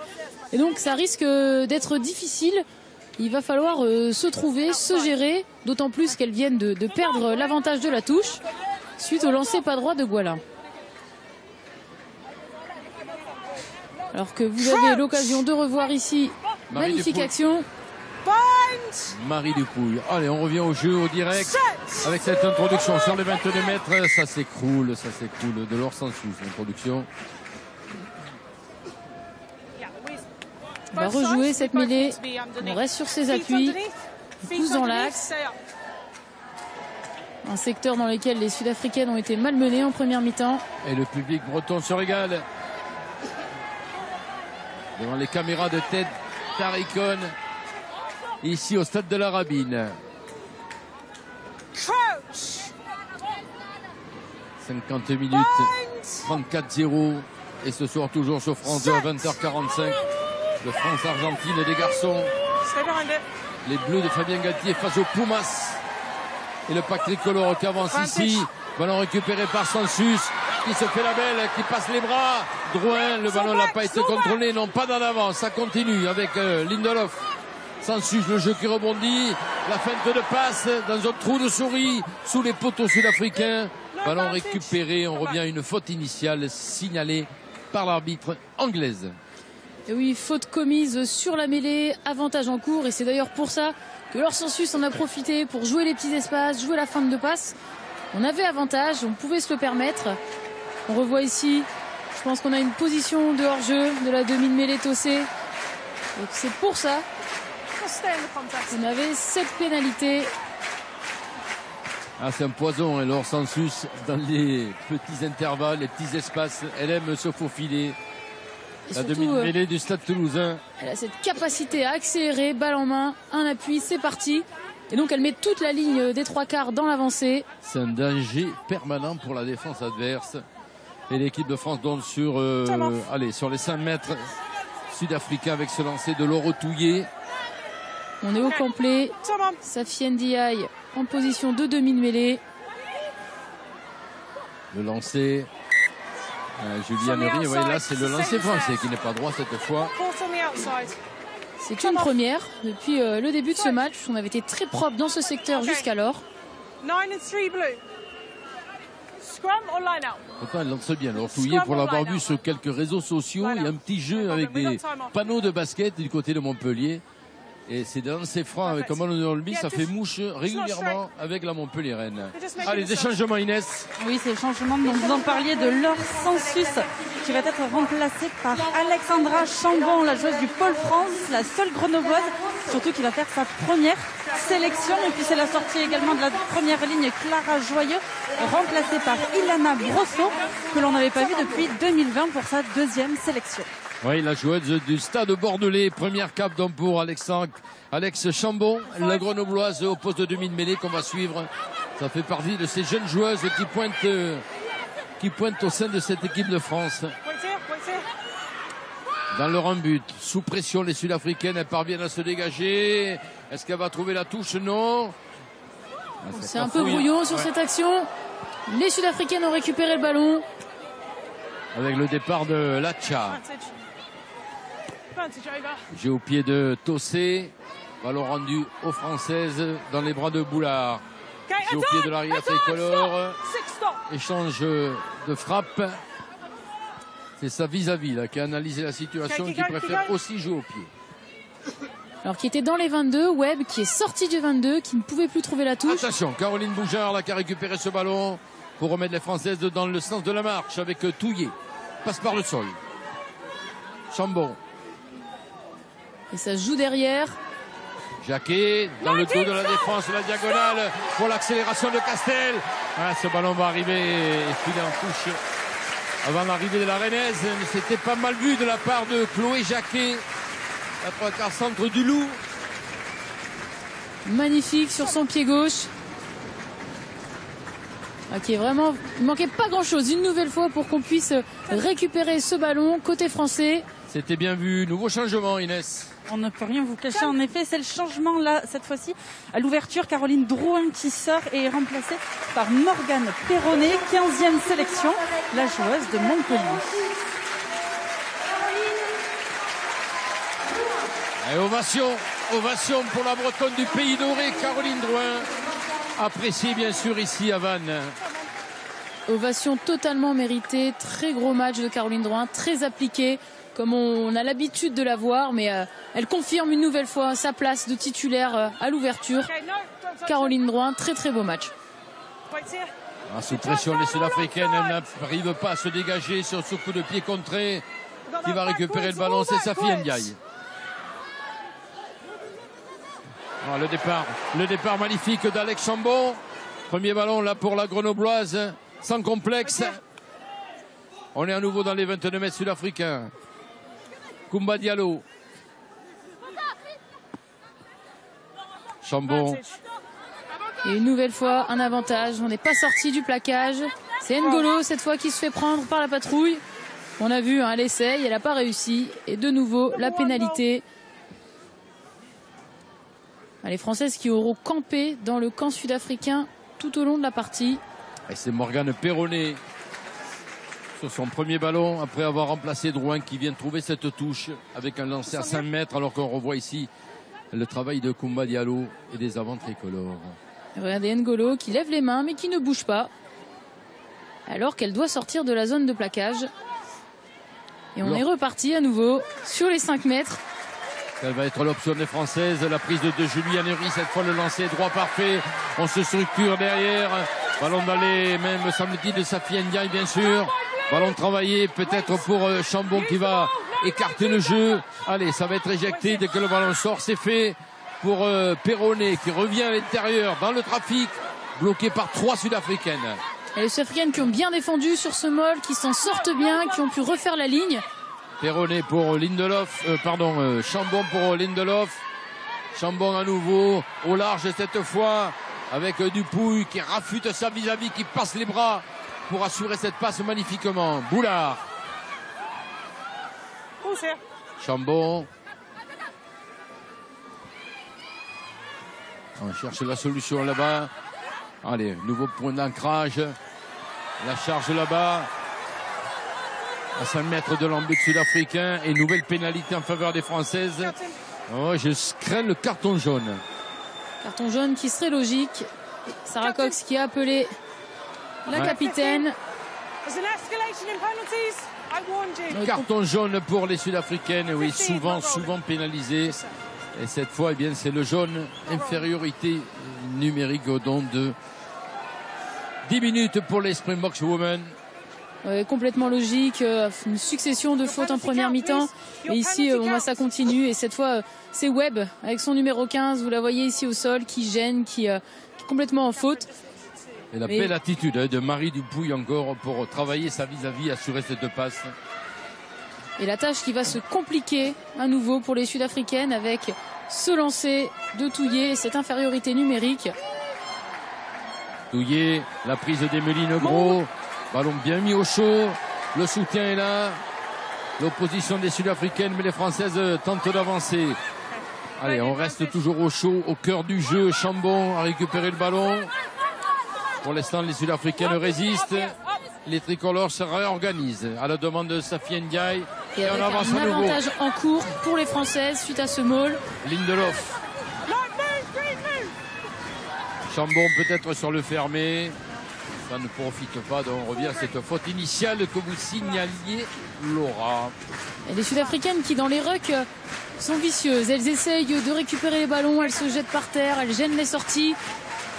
Et donc ça risque d'être difficile. Il va falloir se trouver, se gérer, d'autant plus qu'elles viennent de perdre l'avantage de la touche suite au lancer pas droit de Gouala. Alors que vous avez l'occasion de revoir ici, magnifique action. Marie Dupouille. Allez, on revient au jeu, au direct, avec cette introduction sur les 22 mètres. Ça s'écroule de leur Sansus, l'introduction. On va rejouer cette mêlée, on reste sur ses appuis, on pousse dans l'axe. Un secteur dans lequel les Sud-Africaines ont été malmenées en première mi-temps. Et le public breton se régale. Devant les caméras de Ted Tarikon, ici au stade de la Rabine. 50 minutes, 34-0. Et ce soir toujours sur France 2 à 20h45. De France-Argentine des garçons. Les Bleus de Fabien Galtier face aux Pumas. Et le pack tricolore qui avance ici. Ballon récupéré par Sansus, qui se fait la belle, qui passe les bras. Drouin, le ballon n'a pas été contrôlé, non pas dans l'avant. Ça continue avec Lindelof. Sansus, le jeu qui rebondit. La feinte de passe dans un trou de souris sous les poteaux sud-africains. Ballon récupéré, on revient à une faute initiale signalée par l'arbitre anglaise. Et oui, faute commise sur la mêlée, avantage en cours. Et c'est d'ailleurs pour ça que Lorsensus en a profité pour jouer les petits espaces, jouer la feinte de passe. On avait avantage, on pouvait se le permettre. On revoit ici, je pense qu'on a une position de hors-jeu de la demi de mêlée Tossé. Donc c'est pour ça qu'on avait cette pénalité. Ah, c'est un poison, hein, Lorsensus, dans les petits intervalles, les petits espaces. Elle aime se faufiler. La demi-mêlée du Stade Toulousain. Elle a cette capacité à accélérer, balle en main, un appui, c'est parti. Et donc elle met toute la ligne des trois quarts dans l'avancée. C'est un danger permanent pour la défense adverse. Et l'équipe de France donne sur, sur les 5 mètres sud-africains avec ce lancer de Laure Touillet. On est au complet. Safi Ndiaye en position de demi de mêlée. Le lancer. Julien Henry, ouais, là c'est le lancer français qui n'est pas droit cette fois. C'est une première depuis le début de ce match. On avait été très propre dans ce secteur jusqu'alors. Pourtant elle lance bien. Alors Touillet, pour l'avoir vu sur quelques réseaux sociaux, il y a un petit jeu avec des panneaux de basket du côté de Montpellier. Et c'est dans ces francs avec un ballon de rugby, ça fait mouche régulièrement avec la Montpellier-Rennes. Allez, des changements, Inès. Oui, c'est le changement dont vous en parliez de Lorsensus qui va être remplacée par Alexandra Chambon, la joueuse du Pôle France, la seule grenobloise, surtout qui va faire sa première sélection. Et puis c'est la sortie également de la première ligne, Clara Joyeux, remplacée par Ilana Brosseau, que l'on n'avait pas vue depuis 2020 pour sa deuxième sélection. Oui, la joueuse du Stade Bordelais, première cape donc pour Alex Chambon, la grenobloise au poste de demi de mêlée qu'on va suivre. Ça fait partie de ces jeunes joueuses qui pointent au sein de cette équipe de France. Dans leur but, sous pression, les Sud-Africaines, elles parviennent à se dégager. Est-ce qu'elle va trouver la touche? Non. C'est un peu brouillon sur cette action. Les Sud-Africaines ont récupéré le ballon. Avec le départ de Latcha. J'ai au pied de Tossé. Ballon rendu aux Françaises dans les bras de Boulard. J'ai au pied de l'arrière tricolore. Échange de frappe. C'est sa vis-à-vis là qui a analysé la situation et qui préfère aussi jouer au pied. Alors qui était dans les 22, Webb qui est sorti du 22, qui ne pouvait plus trouver la touche. Attention, Caroline Boujard là qui a récupéré ce ballon pour remettre les Françaises dans le sens de la marche avec Touillet. Passe par le sol. Chambon. Et ça se joue derrière. Jacquet dans le dos de la défense, la diagonale pour l'accélération de Castel. Ah, ce ballon va arriver et filer en touche avant l'arrivée de la Rennaise. Mais c'était pas mal vu de la part de Chloé Jacquet, la 3/4 centre du Loup. Magnifique sur son pied gauche. Ok, vraiment, il manquait pas grand chose une nouvelle fois pour qu'on puisse récupérer ce ballon côté français. C'était bien vu. Nouveau changement, Inès. On ne peut rien vous cacher, en effet, c'est le changement là, cette fois-ci. À l'ouverture, Caroline Drouin qui sort et est remplacée par Morgane Perronnet, 15e sélection, la joueuse de Montpellier. Et ovation pour la Bretonne du Pays Doré, Caroline Drouin. Apprécié bien sûr ici à Vannes. Ovation totalement méritée, très gros match de Caroline Drouin, très appliqué, comme on a l'habitude de la voir, mais elle confirme une nouvelle fois sa place de titulaire à l'ouverture. Caroline Drouin, très très beau match. Sous pression, les Sud-Africaines, elles n'arrivent pas à se dégager sur ce coup de pied contré. Qui va récupérer le ballon, c'est Safi Ndiaye. Le départ magnifique d'Alex Chambon. Premier ballon là pour la grenobloise, sans complexe. On est à nouveau dans les 22 mètres sud-africains. Koumba Diallo. Chambon. Et une nouvelle fois, un avantage. On n'est pas sorti du plaquage. C'est N'Golo cette fois qui se fait prendre par la patrouille. On a vu, elle essaye, elle n'a pas réussi. Et de nouveau, la pénalité. Les Françaises qui auront campé dans le camp sud-africain tout au long de la partie. Et c'est Morgane Perronnet sur son premier ballon après avoir remplacé Drouin qui vient de trouver cette touche avec un lancer à 5 mètres alors qu'on revoit ici le travail de Koumba Diallo et des avants tricolores. Regardez N'Golo qui lève les mains mais qui ne bouge pas. alors qu'elle doit sortir de la zone de plaquage. Et on est reparti à nouveau sur les 5 mètres. Quelle va être l'option des Françaises? La prise de Julie Henry, cette fois le lancer droit parfait. On se structure derrière. Ballon dans les mains, me semble-t-il, de Safi Ndiaye, bien sûr. Ballon travaillé peut-être pour Chambon qui va écarter le jeu. Allez, ça va être éjecté dès que le ballon sort. C'est fait pour Perronnet qui revient à l'intérieur dans le trafic, bloqué par 3 Sud-Africaines. Et les Sud-Africaines qui ont bien défendu sur ce mall, qui s'en sortent bien, qui ont pu refaire la ligne. Perronnet pour Lindelof, Chambon pour Lindelof. Chambon à nouveau, au large cette fois, avec Dupouille qui rafute sa vis-à-vis, qui passe les bras pour assurer cette passe magnifiquement. Boulard. Chambon. On cherche la solution là-bas. Allez, nouveau point d'ancrage. La charge là-bas. À 5 mètres de l'embut sud-africain. Et nouvelle pénalité en faveur des Françaises. Oh, je crains le carton jaune. Carton jaune qui serait logique. Sarah Cox qui a appelé la capitaine. Carton jaune pour les Sud-Africaines. Oui, souvent pénalisé. Et cette fois, eh bien, c'est le jaune. Infériorité numérique au don de 10 minutes pour les Springboks Women. Complètement logique, une succession de fautes en première mi-temps. Et ici, ça continue. Et cette fois, c'est Webb avec son numéro 15. Vous la voyez ici au sol, qui gêne, qui est complètement en faute. Et la belle attitude de Marie Dupouille encore pour travailler sa vis-à-vis, assurer cette passe. Et la tâche qui va se compliquer à nouveau pour les Sud-Africaines avec ce lancer de Touillet et cette infériorité numérique. Touillet, la prise d'Emeline Gros. Ballon bien mis au chaud. Le soutien est là. L'opposition des Sud-Africaines, mais les Françaises tentent d'avancer. Allez, on reste toujours au chaud, au cœur du jeu. Chambon a récupéré le ballon. Pour l'instant, les Sud-Africaines résistent. Les tricolores se réorganisent à la demande de Safi Ndiaye. Et on avance un avantage en cours pour les Françaises suite à ce maul. Lindelof. Chambon peut-être sur le fermé. Ça ne profite pas, donc on revient à cette faute initiale que vous signaliez, Laura. Et les Sud-Africaines qui, dans les rucks, sont vicieuses. Elles essayent de récupérer les ballons, elles se jettent par terre, elles gênent les sorties.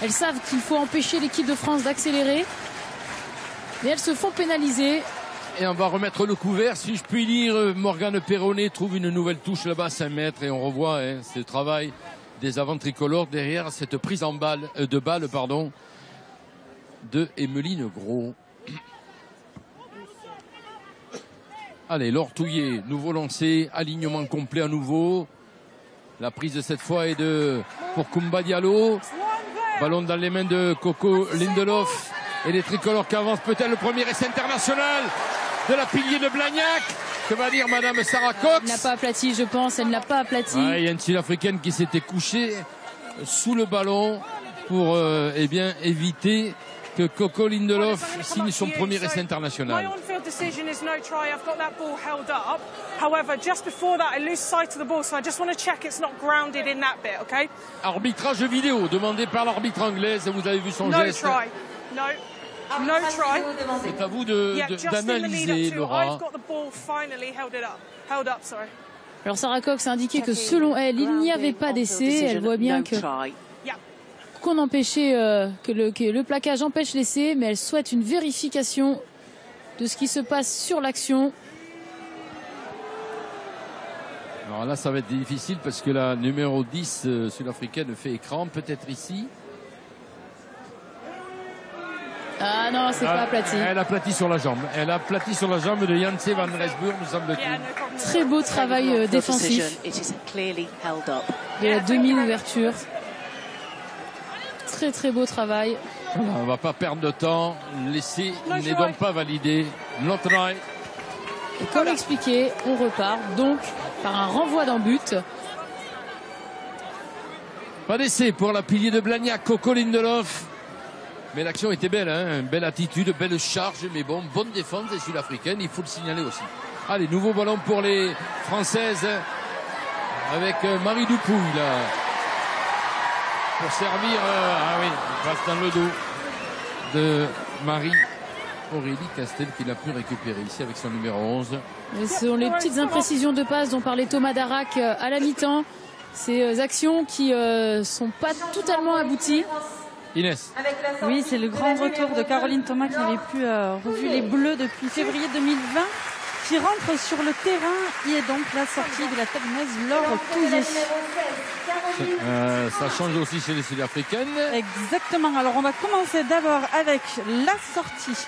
Elles savent qu'il faut empêcher l'équipe de France d'accélérer. Mais elles se font pénaliser. Et on va remettre le couvert, si je puis dire. Morgane Perronnet trouve une nouvelle touche là-bas à 5 mètres. Et on revoit ce travail des avants tricolores derrière cette prise en de balle de Emeline Gros. Allez, Laure Touillet, nouveau lancé, alignement complet à nouveau. La prise cette fois est pour Koumba Diallo. Ballon dans les mains de Coco Lindelof. Et les tricolores qui avancent, peut-être le premier essai international de la pilier de Blagnac. Que va dire Madame Sarah Cox? Elle n'a pas aplati, je pense, elle n'a pas aplati. Il y a une Sud-Africaine qui s'était couchée sous le ballon pour éviter que Coco Lindelof signe son premier essai international. Arbitrage vidéo demandé par l'arbitre anglaise, vous avez vu son geste. C'est à vous d'analyser, Laura. Alors Sarah Cox a indiqué que selon elle, il n'y avait pas d'essai. Elle voit bien qu'on empêchait, que le plaquage empêche l'essai, mais elle souhaite une vérification de ce qui se passe sur l'action. Alors là, ça va être difficile parce que la numéro 10 sud-africaine fait écran, peut-être ici. Ah non, c'est pas aplati. Elle a aplati sur la jambe. Elle a aplati sur la jambe de Janse van Resburg, me semble-t-il. Très beau travail défensif. De la demi-ouverture. Très très beau travail. Voilà, on ne va pas perdre de temps. L'essai n'est donc pas validé. No try. Et comme expliqué, on repart donc par un renvoi d'en but. Pas d'essai pour la pilier de Blagnac, Coco Lindelof. Mais l'action était belle, hein, belle attitude, belle charge, mais bon, bonne défense des Sud-Africaines, il faut le signaler aussi. Allez, nouveau ballon pour les Françaises avec Marie Dupouille là. Pour servir, il passe dans le dos de Marie. Aurélie Castel qui l'a pu récupérer ici avec son numéro 11. Et ce sont les petites imprécisions de passe dont parlait Thomas Darac à la mi-temps. Ces actions qui sont pas totalement abouties. Inès. Oui, c'est le grand retour de Caroline Thomas qui n'avait plus revu les Bleus depuis février 2020, qui rentre sur le terrain. Il est donc la sortie de la Tabanaise Laure Touillet. Ça change aussi chez les Sud-Africaines. Exactement. Alors on va commencer d'abord avec la sortie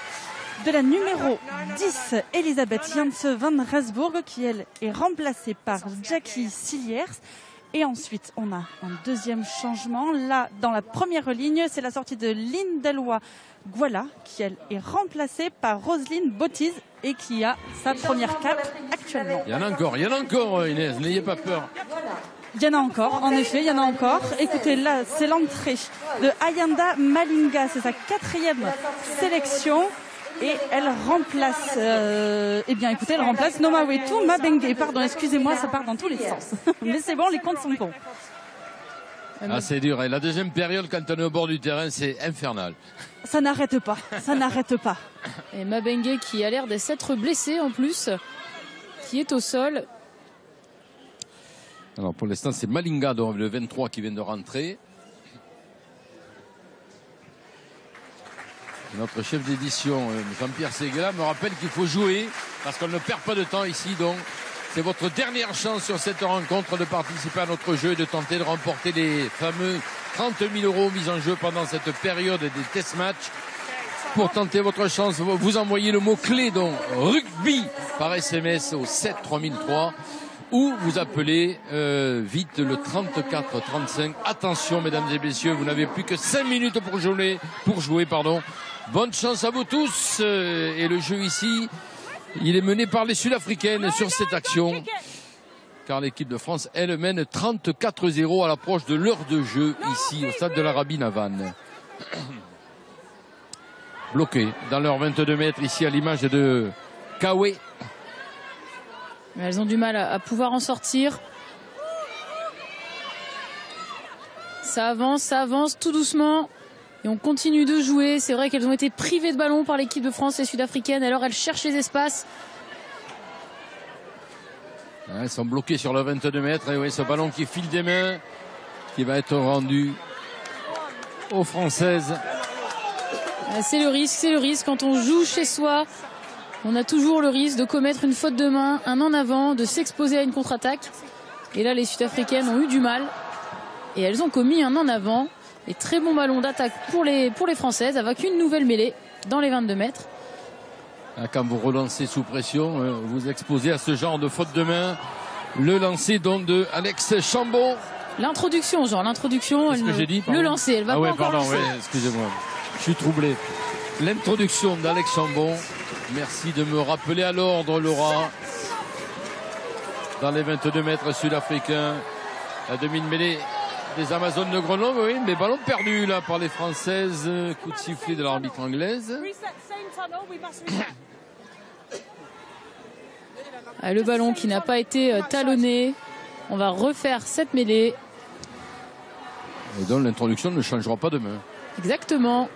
de la numéro 10, Elisabeth Janse van Rensburg, qui elle est remplacée par Jackie Siliers. Et ensuite, on a un deuxième changement. Là, dans la première ligne, c'est la sortie de Lindelwa Gwala, qui elle est remplacée par Roselyne Bottiz et qui a sa première cape actuellement. Il y en a encore, Inès, n'ayez pas peur. Il y en a encore, en effet, il y en a encore. Écoutez, là, c'est l'entrée de Ayanda Malinga, c'est sa 4e sélection. Et elle remplace, elle remplace Noma Wetu Mabenge. Pardon, excusez-moi, ça part dans tous les sens. Mais c'est bon, les comptes sont bons. Ah, c'est dur. Et la deuxième période, quand on est au bord du terrain, c'est infernal. Ça n'arrête pas, ça n'arrête pas. Et Mabenge qui a l'air de s'être blessé en plus, qui est au sol. Alors pour l'instant, c'est Malinga, donc le 23 qui vient de rentrer. Notre chef d'édition, Jean-Pierre Séguéla, me rappelle qu'il faut jouer parce qu'on ne perd pas de temps ici. Donc, c'est votre dernière chance sur cette rencontre de participer à notre jeu et de tenter de remporter les fameux 30 000 € mis en jeu pendant cette période des test matchs. Pour tenter votre chance, vous envoyez le mot-clé, donc rugby, par SMS au 7 3003 ou vous appelez vite le 34 35. Attention, mesdames et messieurs, vous n'avez plus que 5 minutes pour jouer. Bonne chance à vous tous. Et le jeu ici, il est mené par les Sud-Africaines sur cette action. Car l'équipe de France, elle mène 34-0 à l'approche de l'heure de jeu ici au stade de la Rabine à Vannes. Bloqué dans leurs 22 mètres ici à l'image de Kawe. Elles ont du mal à pouvoir en sortir. Ça avance tout doucement. Et on continue de jouer. C'est vrai qu'elles ont été privées de ballon par l'équipe de France et sud-africaine. Alors elles cherchent les espaces. Elles sont bloquées sur le 22 mètres. Et oui, ce ballon qui file des mains, qui va être rendu aux Françaises. C'est le risque. Quand on joue chez soi, on a toujours le risque de commettre une faute de main, un en avant, de s'exposer à une contre-attaque. Et là, les Sud-Africaines ont eu du mal. Et elles ont commis un en avant. Et très bon ballon d'attaque pour les Françaises, avec une nouvelle mêlée dans les 22 mètres. Quand vous relancez sous pression, vous exposez à ce genre de faute de main. Le lancer donc de Alex Chambon. L'introduction, Qu'est-ce que j'ai dit, le lancer, elle va pas encore lancer. Excusez-moi, je suis troublé. L'introduction d'Alex Chambon. Merci de me rappeler à l'ordre, Laura. Dans les 22 mètres sud-africains, la demi-mêlée des Amazones de Grenoble, oui, mais ballon perdu là par les Françaises. Coup de sifflet de l'arbitre anglaise. Le ballon qui n'a pas été talonné. On va refaire cette mêlée. Et donc l'introduction ne changera pas demain. Exactement.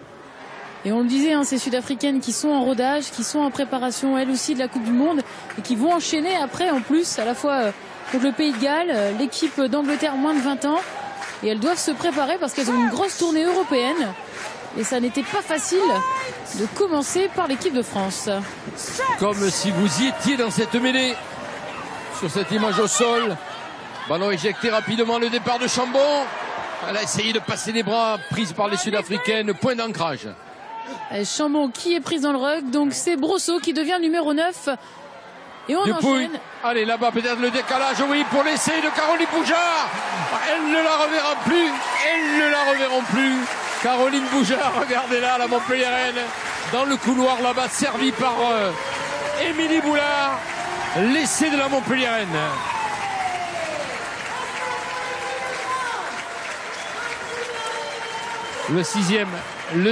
Et on le disait, ces Sud-Africaines qui sont en rodage, qui sont en préparation elles aussi de la Coupe du Monde et qui vont enchaîner après en plus à la fois contre le Pays de Galles, l'équipe d'Angleterre moins de 20 ans. Et elles doivent se préparer parce qu'elles ont une grosse tournée européenne. Et ça n'était pas facile de commencer par l'équipe de France. Comme si vous y étiez dans cette mêlée. Sur cette image au sol. Ballon éjecté rapidement, le départ de Chambon. Elle a essayé de passer les bras, prise par les Sud-Africaines. Point d'ancrage. Chambon qui est prise dans le ruck. Donc c'est Brosseau qui devient numéro 9. Et on enchaîne. Allez, là-bas, peut-être le décalage, oui, pour l'essai de Caroline Boujard. Elle ne la reverra plus. Elles ne la reverront plus. Caroline Boujard, regardez-la, la Montpelliéraine, dans le couloir là-bas, servi par Émilie Boulard. L'essai de la Montpelliéraine. Le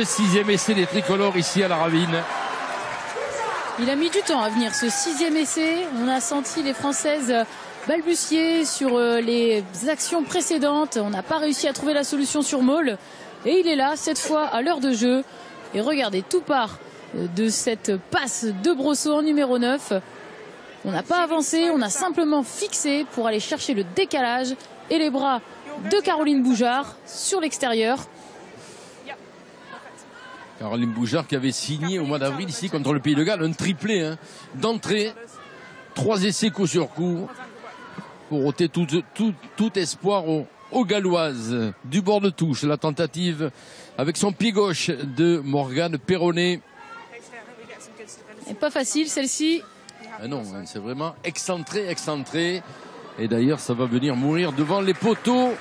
sixième essai des tricolores ici à la Ravine. Il a mis du temps à venir ce 6e essai. On a senti les Françaises balbutier sur les actions précédentes. On n'a pas réussi à trouver la solution sur Maul. Et il est là, cette fois, à l'heure de jeu. Et regardez, tout part de cette passe de Brosseau en numéro 9. On n'a pas avancé, on a simplement fixé pour aller chercher le décalage et les bras de Caroline Boujard sur l'extérieur. Caroline Boujard qui avait signé au mois d'avril ici contre le Pays de Galles un triplé d'entrée. 3 essais coup sur coup pour ôter tout espoir aux Galloises. Du bord de touche, la tentative avec son pied gauche de Morgane Perronnet. Et pas facile celle-ci. Ah non, c'est vraiment excentré. Et d'ailleurs, ça va venir mourir devant les poteaux.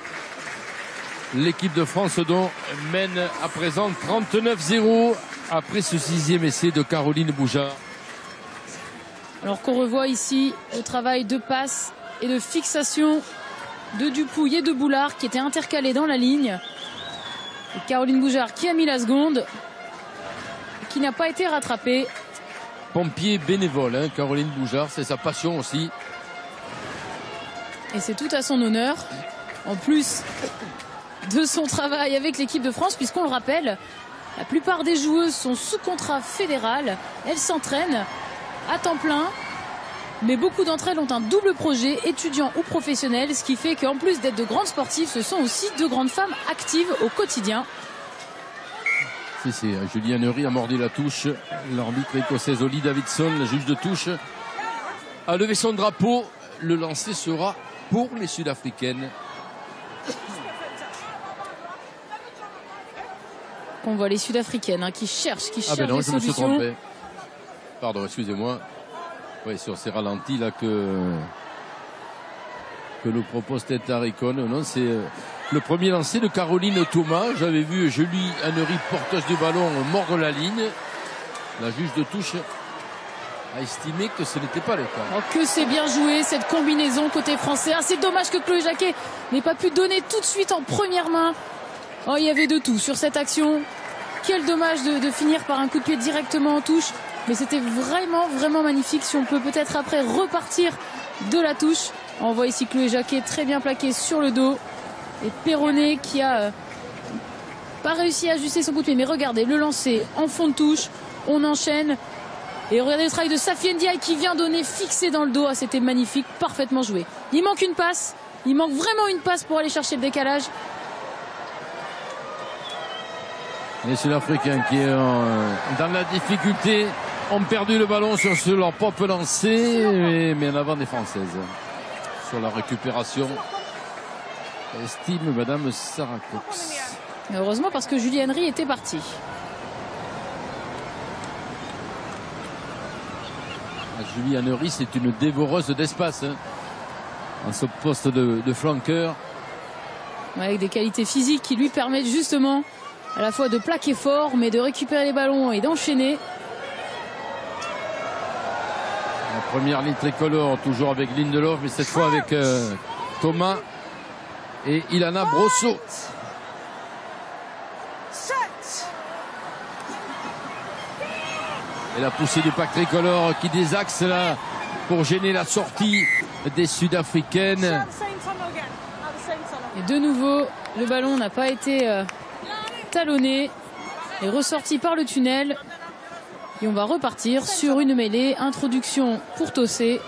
L'équipe de France donc mène à présent 39-0 après ce 6e essai de Caroline Boujard. Alors qu'on revoit ici le travail de passe et de fixation de Dupouille et de Boulard qui étaient intercalés dans la ligne. Et Caroline Boujard qui a mis la seconde, qui n'a pas été rattrapée. Pompier bénévole, Caroline Boujard, c'est sa passion aussi. Et c'est tout à son honneur, en plus de son travail avec l'équipe de France, puisqu'on le rappelle, la plupart des joueuses sont sous contrat fédéral. Elles s'entraînent à temps plein, mais beaucoup d'entre elles ont un double projet, étudiant ou professionnel, ce qui fait qu'en plus d'être de grandes sportives, ce sont aussi de grandes femmes actives au quotidien. C'est Juliane Henry a mordu la touche. L'arbitre écossaise Oli Davidson, la juge de touche, a levé son drapeau. Le lancer sera pour les Sud-Africaines. On voit les Sud-Africaines qui cherchent ben non, des je me suis solutions. trompé. Pardon, excusez-moi. Oui, sur ces ralentis là que nous propose Teta Ricon. Non, c'est le premier lancer de Caroline Thomas. J'avais vu Julie Henry, porteuse du ballon, mordre la ligne. La juge de touche a estimé que ce n'était pas le cas. Oh, que c'est bien joué cette combinaison côté français. C'est dommage que Chloé Jacquet n'ait pas pu donner tout de suite en première main. Oh, il y avait de tout sur cette action. Quel dommage de finir par un coup de pied directement en touche. Mais c'était vraiment magnifique. Si on peut peut-être après repartir de la touche. On voit ici Chloé Jacquet très bien plaquée sur le dos. Et Perronnet qui a pas réussi à ajuster son coup de pied. Mais regardez, le lancer en fond de touche. On enchaîne. Et regardez le travail de Safi Ndiaye qui vient donner fixé dans le dos. C'était magnifique, parfaitement joué. Il manque une passe. Il manque vraiment une passe pour aller chercher le décalage. Les Sud-Africains qui, dans la difficulté, ont perdu le ballon sur leur propre lancer, mais en avant des Françaises. Sur la récupération, estime Madame Sarah Cox. Heureusement parce que Julie Henry était partie. Julie Henry, c'est une dévoreuse d'espace. En ce poste de flanqueur. Ouais, avec des qualités physiques qui lui permettent justement à la fois de plaquer fort, mais de récupérer les ballons et d'enchaîner. La première ligne tricolore, toujours avec Lindelof, mais cette fois avec Thomas et Ilana Brosseau. Et la poussée du pack tricolore qui désaxe là pour gêner la sortie des Sud-Africaines. Et de nouveau, le ballon n'a pas été talonné et ressorti par le tunnel. Et on va repartir sur une mêlée. Introduction pour Tossé.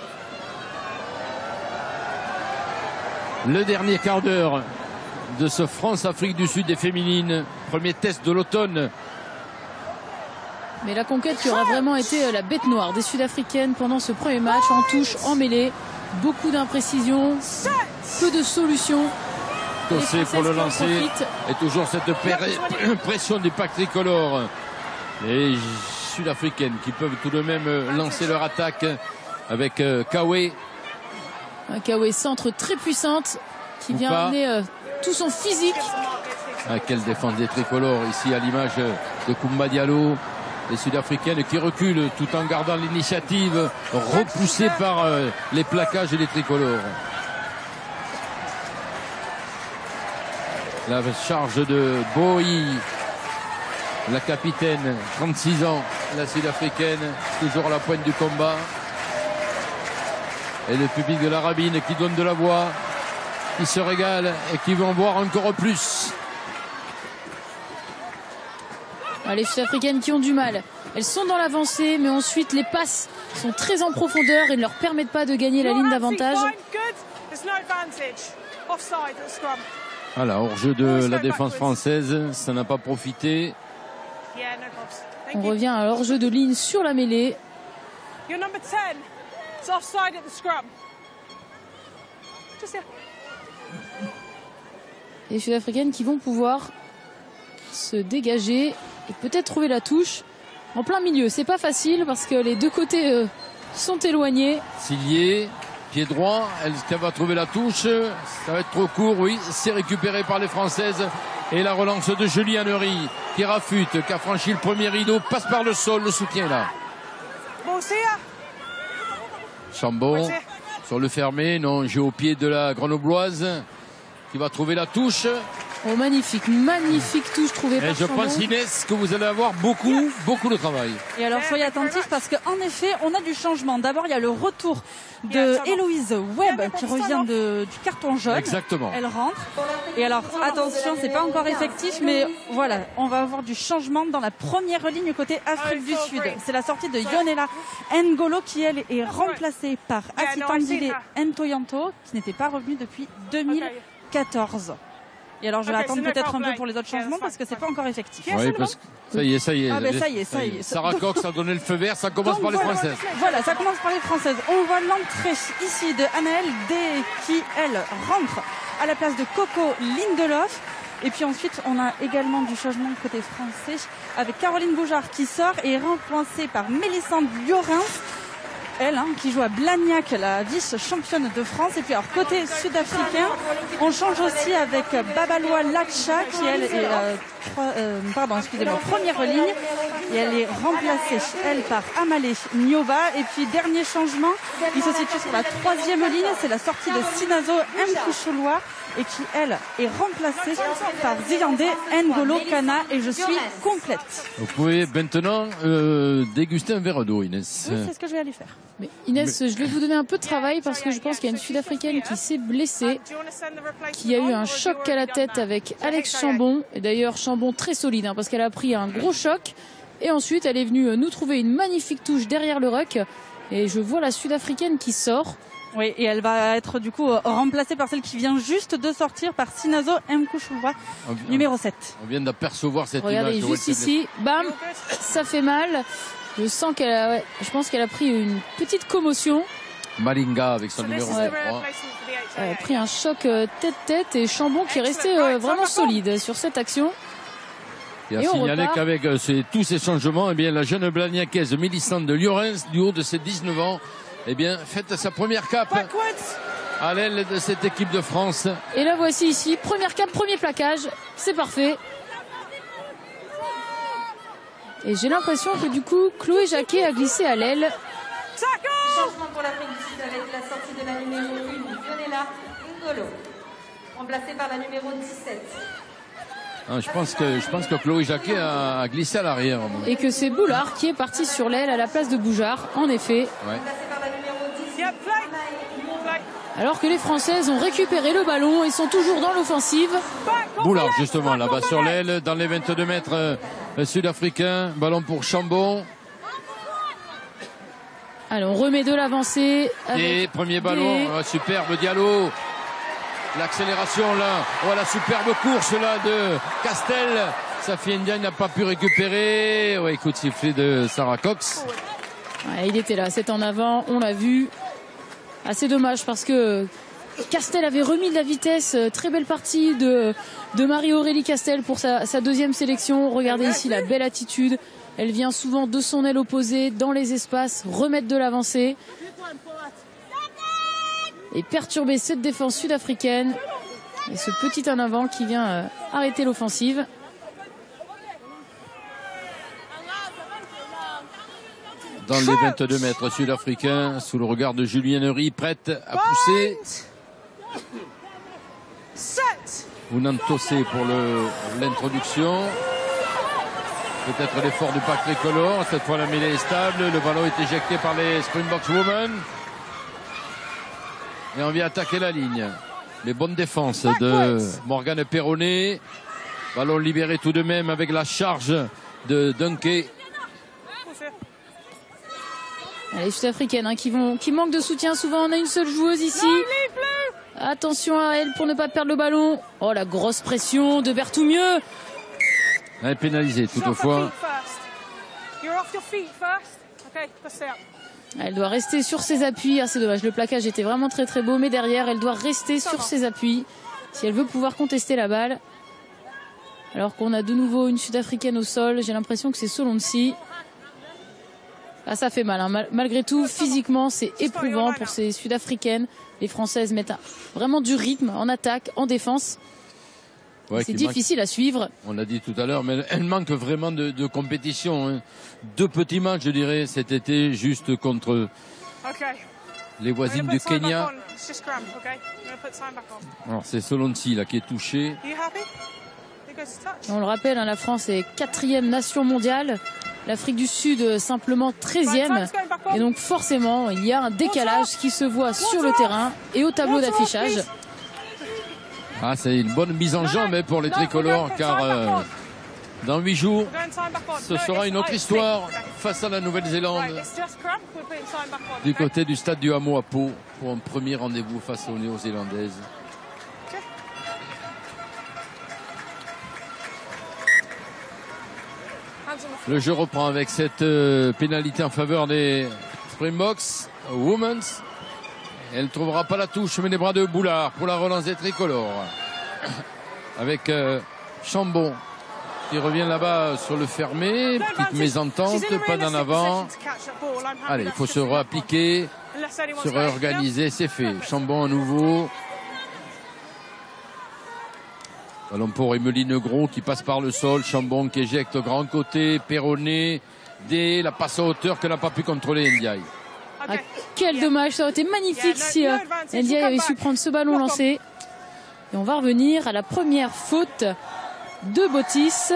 Le dernier quart d'heure de ce France-Afrique du Sud des féminines. Premier test de l'automne. Mais la conquête qui aura vraiment été la bête noire des Sud-Africaines pendant ce premier match, en touche, en mêlée. Beaucoup d'imprécisions, peu de solutions. Tossé pour le lancer. Et toujours cette pression du pack tricolore. Les Sud-Africaines qui peuvent tout de même lancer leur attaque avec Kawe. Un Kawe centre très puissante qui vient amener tout son physique. Ah, quelle défense des tricolores ici à l'image de Koumba Diallo. Les Sud-Africaines qui reculent tout en gardant l'initiative, repoussées par les plaquages des tricolores. La charge de Bowie, la capitaine, 36 ans, la Sud-Africaine, toujours à la pointe du combat. Et le public de la Rabine qui donne de la voix, qui se régale et qui veut en voir encore plus. Les Sud-Africaines qui ont du mal Elles sont dans l'avancée, mais ensuite les passes sont très en profondeur et ne leur permettent pas de gagner la ligne d'avantage. Voilà, hors-jeu de la défense française, ça n'a pas profité. On revient à hors-jeu de ligne sur la mêlée. Les Sud-Africaines qui vont pouvoir se dégager et peut-être trouver la touche en plein milieu. C'est pas facile parce que les deux côtés sont éloignés. Sillier, pied droit, elle va trouver la touche. Ça va être trop court, oui. C'est récupéré par les Françaises. Et la relance de Juliane Henry qui rafute, qui a franchi le premier rideau, passe par le sol, le soutien là. Chambon sur le fermé, non, jeu au pied de la Grenobloise qui va trouver la touche. Oh, magnifique, magnifique touche trouvée par Je Chambon. pense, Inès, que vous allez avoir beaucoup de travail. Et alors soyez attentifs parce qu'en effet on a du changement. D'abord il y a le retour de Héloïse Webb qui revient du carton jaune. Exactement. Elle rentre. Et alors attention, c'est pas encore effectif, mais voilà, on va avoir du changement dans la première ligne côté Afrique du Sud. C'est la sortie de Yonela Ngolo qui elle est remplacée par Asitandile Ntoyanto qui n'était pas revenue depuis 2014. Et alors je vais attendre peut-être un peu pour les autres changements parce que c'est pas encore effectif. Oui, parce que ça y est. Ah ben ça y est. Sarah Cox a donné le feu vert, ça commence par les Françaises. Voilà, ça commence par les Françaises. On voit l'entrée ici de Anaëlle Day qui, elle, rentre à la place de Coco Lindelof. Et puis ensuite, on a également du changement côté français avec Caroline Boujard qui sort et est remplacée par Mélissande Llorens. Elle, qui joue à Blagnac, la vice-championne de France. Et puis alors côté sud-africain, on change aussi avec Babaloa Lacha qui elle est première ligne et elle est remplacée elle par Amalé Nyoba. Et puis dernier changement, il se situe sur la troisième ligne, c'est la sortie de Sinazo Mkushulwa et qui elle est remplacée par Ziyande Ngolo Kana et je suis complète. Vous pouvez maintenant déguster un verre d'eau, Inès. Oui, c'est ce que je vais aller faire. Mais Inès, je vais vous donner un peu de travail parce que je pense qu'il y a une Sud-Africaine qui s'est blessée, qui a eu un choc à la tête avec Alex Chambon. Et d'ailleurs, Chambon très solide parce qu'elle a pris un gros choc. Et ensuite, elle est venue nous trouver une magnifique touche derrière le ruck. Et je vois la Sud-Africaine qui sort. Oui, et elle va être du coup remplacée par celle qui vient juste de sortir par Sinazo Mkushulwa, numéro 7. On vient d'apercevoir cette Regardez, image. juste ici, bam, ça fait mal. Je sens je pense qu'elle a pris une petite commotion. Malinga avec son numéro 3. Elle a pris un choc tête-tête et Chambon qui est resté vraiment solide sur cette action. Et à signaler qu'avec tous ces changements, eh bien, la jeune blagnacaise Mélissande de Llorens, du haut de ses 19 ans, eh bien, fête sa première cape à l'aile de cette équipe de France. Et la voici ici, première cape, premier plaquage, c'est parfait. Et j'ai l'impression que du coup, Chloé Jacquet a glissé à l'aile. Changement pour l'Afrique du Sud avec la sortie de la numéro 1, Yonela Ngolo, remplacée par la numéro 17. Ah, je pense que Chloé Jacquet a glissé à l'arrière. Et que c'est Boulard qui est parti sur l'aile à la place de Boujard, en effet. Ouais. Alors que les Françaises ont récupéré le ballon et sont toujours dans l'offensive. Boulard justement là-bas sur l'aile, dans les 22 mètres sud-africains. Ballon pour Chambon. Allez, on remet de l'avancée. Et premier ballon, superbe Diallo. L'accélération là, la superbe course là de Castel. Safi Ndiaye n'a pas pu récupérer. Coup de sifflet de Sarah Cox. Ouais, il était là, c'est en avant, on l'a vu. Assez dommage parce que Castel avait remis de la vitesse. Très belle partie de Marie-Aurélie Castel pour sa deuxième sélection. Regardez ici la belle attitude. Elle vient souvent de son aile opposée dans les espaces, remettre de l'avancée et perturber cette défense sud-africaine. Et ce petit en avant qui vient arrêter l'offensive. Dans les 22 mètres sud-africains, sous le regard de Juliane Henry, prête à pousser. Ounan Tossé pour l'introduction. Peut-être l'effort du pack tricolore. Cette fois, la mêlée est stable. Le ballon est éjecté par les Springboks Women. Et on vient attaquer la ligne. Les bonnes défenses de Morgane Perronnet. Ballon libéré tout de même avec la charge de Dunké. Les Sud-Africaines qui manquent de soutien souvent. On a une seule joueuse ici. Attention à elle pour ne pas perdre le ballon. Oh, la grosse pression de Berthoumieux. Elle est pénalisée toutefois. Elle doit rester sur ses appuis. Ah, c'est dommage, le plaquage était vraiment très très beau. Mais derrière, elle doit rester sur ses appuis si elle veut pouvoir contester la balle. Alors qu'on a de nouveau une Sud-Africaine au sol. J'ai l'impression que c'est Solonsi. Ah, ça fait mal, hein. Malgré tout, physiquement, c'est éprouvant pour ces Sud-Africaines. Les Françaises mettent vraiment du rythme en attaque, en défense. Ouais, c'est difficile à suivre. On l'a dit tout à l'heure, mais elle manque vraiment de compétition. Hein. 2 petits matchs, je dirais, cet été, juste contre les voisines de Kenya. Alors, c'est Solonsi là qui est touché. On le rappelle, hein, la France est 4e nation mondiale. L'Afrique du Sud simplement 13e. Et donc forcément, il y a un décalage qui se voit sur le terrain et au tableau d'affichage. Ah, c'est une bonne mise en jambe pour les tricolores, car dans 8 jours, ce sera une autre histoire face à la Nouvelle-Zélande du côté du stade du Hameau à Pau pour un premier rendez-vous face aux Néo-Zélandaises. Le jeu reprend avec cette pénalité en faveur des Springboks Women's. Elle ne trouvera pas la touche, mais les bras de Boulard pour la relance des tricolores. Avec Chambon qui revient là-bas sur le fermé. Petite mésentente, pas d'en avant. Allez, il faut se réappliquer, se réorganiser, c'est fait. Chambon à nouveau. Ballon pour Emeline Gros qui passe par le sol. Chambon qui éjecte grand côté. Perronnet. La passe à hauteur qu'elle n'a pas pu contrôler Ndiaye. Ah, quel dommage, ça aurait été magnifique si Ndiaye avait su prendre ce ballon lancé. Et on va revenir à la première faute de Botis.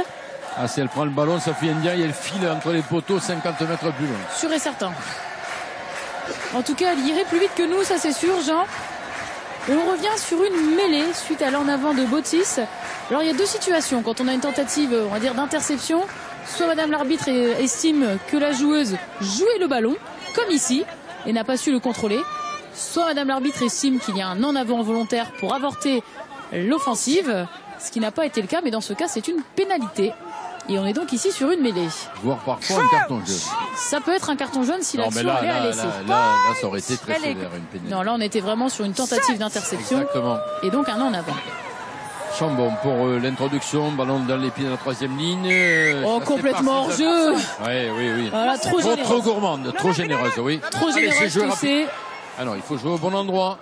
Ah, si elle prend le ballon, Sophie Ndiaye, elle file entre les poteaux 50 mètres plus loin. Sûr et certain. En tout cas, elle irait plus vite que nous, ça c'est sûr, Jean. Et on revient sur une mêlée suite à l'en avant de Botis. Alors il y a 2 situations quand on a une tentative, on va dire, d'interception. Soit madame l'arbitre estime que la joueuse jouait le ballon, comme ici, et n'a pas su le contrôler. Soit madame l'arbitre estime qu'il y a un en avant volontaire pour avorter l'offensive, ce qui n'a pas été le cas, mais dans ce cas c'est une pénalité. Et on est donc ici sur une mêlée. Voire parfois un carton jaune. Ça peut être un carton jaune si l'action allait à laisser. Là, ça aurait été très sévère, une pénalité. Non, là on était vraiment sur une tentative d'interception. Exactement. Et donc un en avant. Chambon pour l'introduction, ballon dans les pieds de la 3e ligne. Oh, complètement hors jeu. Oui. Voilà, trop gourmande, trop généreuse, oui. Trop généreuse, c'est. Alors, il faut jouer au bon endroit.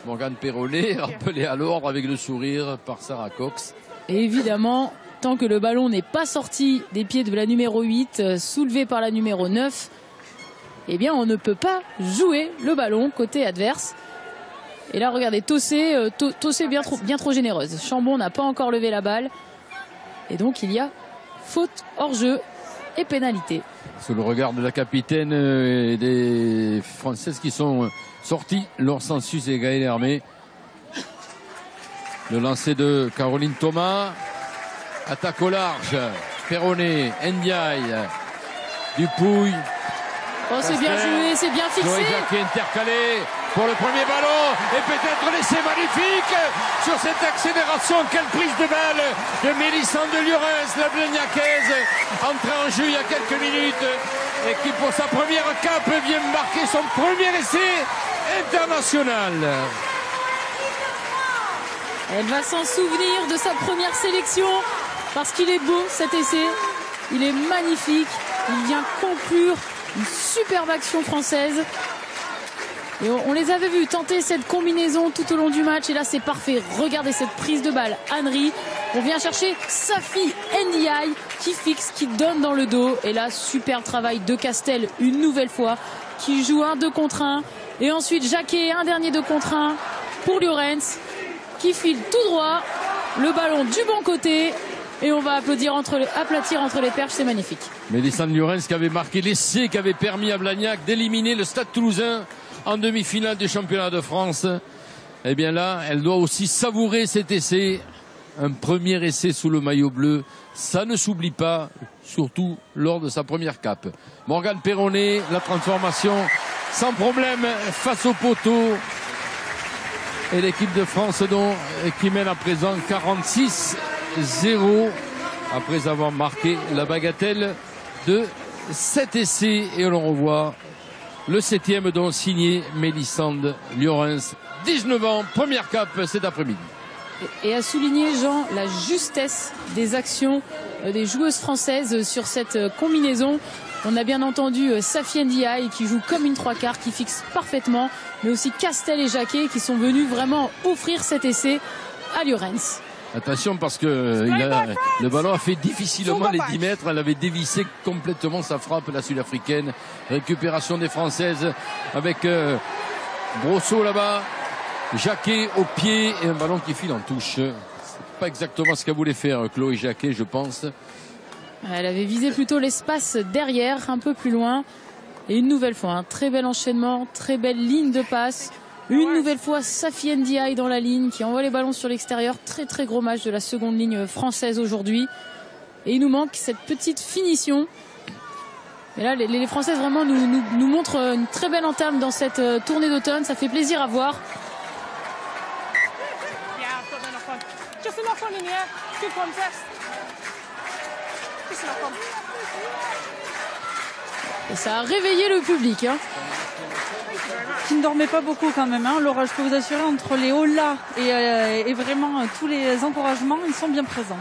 Morgane Perronnet, rappelé à l'ordre avec le sourire par Sarah Cox. Et évidemment, tant que le ballon n'est pas sorti des pieds de la numéro 8, soulevé par la numéro 9, eh bien, on ne peut pas jouer le ballon côté adverse. Et là, regardez, Tossé bien trop généreuse. Chambon n'a pas encore levé la balle. Et donc, il y a faute hors jeu et pénalité. Sous le regard de la capitaine et des Françaises qui sont sorties, Laure Sansus et Gaëlle Hermé. Le lancer de Caroline Thomas. Attaque au large. Perronnet, Ndiaye, Dupouille. Oh, c'est bien joué, c'est bien fixé. Joël qui est intercalé pour le premier ballon et peut-être l'essai magnifique sur cette accélération. Quelle prise de balle de Mélissande de Lurens, la Blagnacaise, entrée en jeu il y a quelques minutes et qui pour sa première cape vient marquer son premier essai international. Elle va s'en souvenir de sa première sélection parce qu'il est beau cet essai, il est magnifique, il vient conclure une superbe action française. Et on les avait vus tenter cette combinaison tout au long du match. Et là, c'est parfait. Regardez cette prise de balle. Henry, on vient chercher Safi Ndiaye qui fixe, qui donne dans le dos. Et là, superbe travail de Castel une nouvelle fois, qui joue un 2 contre 1. Et ensuite, Jacquet, un dernier 2 contre 1 pour Lurens, qui file tout droit. Le ballon du bon côté. Et on va aplatir entre les perches, c'est magnifique. Mélissande Lurens qui avait marqué l'essai qui avait permis à Blagnac d'éliminer le Stade Toulousain en demi-finale du championnat de France. Eh bien là, elle doit aussi savourer cet essai un premier essai sous le maillot bleu. Ça ne s'oublie pas, surtout lors de sa première cape. Morgane Perronnet, la transformation sans problème face au poteau. Et l'équipe de France donc, qui mène à présent 46-0 après avoir marqué la bagatelle de 7 essais. Et on revoit le 7e dont signé Mélissande Liorens, 19 ans, première cape cet après-midi. Et à souligner, Jean, la justesse des actions des joueuses françaises sur cette combinaison. On a bien entendu Safi Ndiaye qui joue comme une 3/4, qui fixe parfaitement, mais aussi Castel et Jacquet qui sont venus vraiment offrir cet essai à Liorens. Attention parce que le ballon a fait difficilement les 10 mètres. Elle avait dévissé complètement sa frappe, la Sud-Africaine. Récupération des Françaises avec Brosseau là-bas. Jacquet au pied et un ballon qui file en touche. C'est pas exactement ce qu'a voulu faire Chloé Jacquet, je pense. Elle avait visé plutôt l'espace derrière, un peu plus loin. Et une nouvelle fois, un très bel enchaînement, très belle ligne de passe. Une nouvelle fois, Safi Ndiaye dans la ligne qui envoie les ballons sur l'extérieur. Très très gros match de la seconde ligne française aujourd'hui. Et il nous manque cette petite finition. Et là, les Françaises vraiment nous montrent une très belle entame dans cette tournée d'automne. Ça fait plaisir à voir. Just enough on in here. Good contest. Just enough on. Et ça a réveillé le public. Qui ne dormait pas beaucoup quand même. Laura, je peux vous assurer, entre les holas et vraiment tous les encouragements, ils sont bien présents.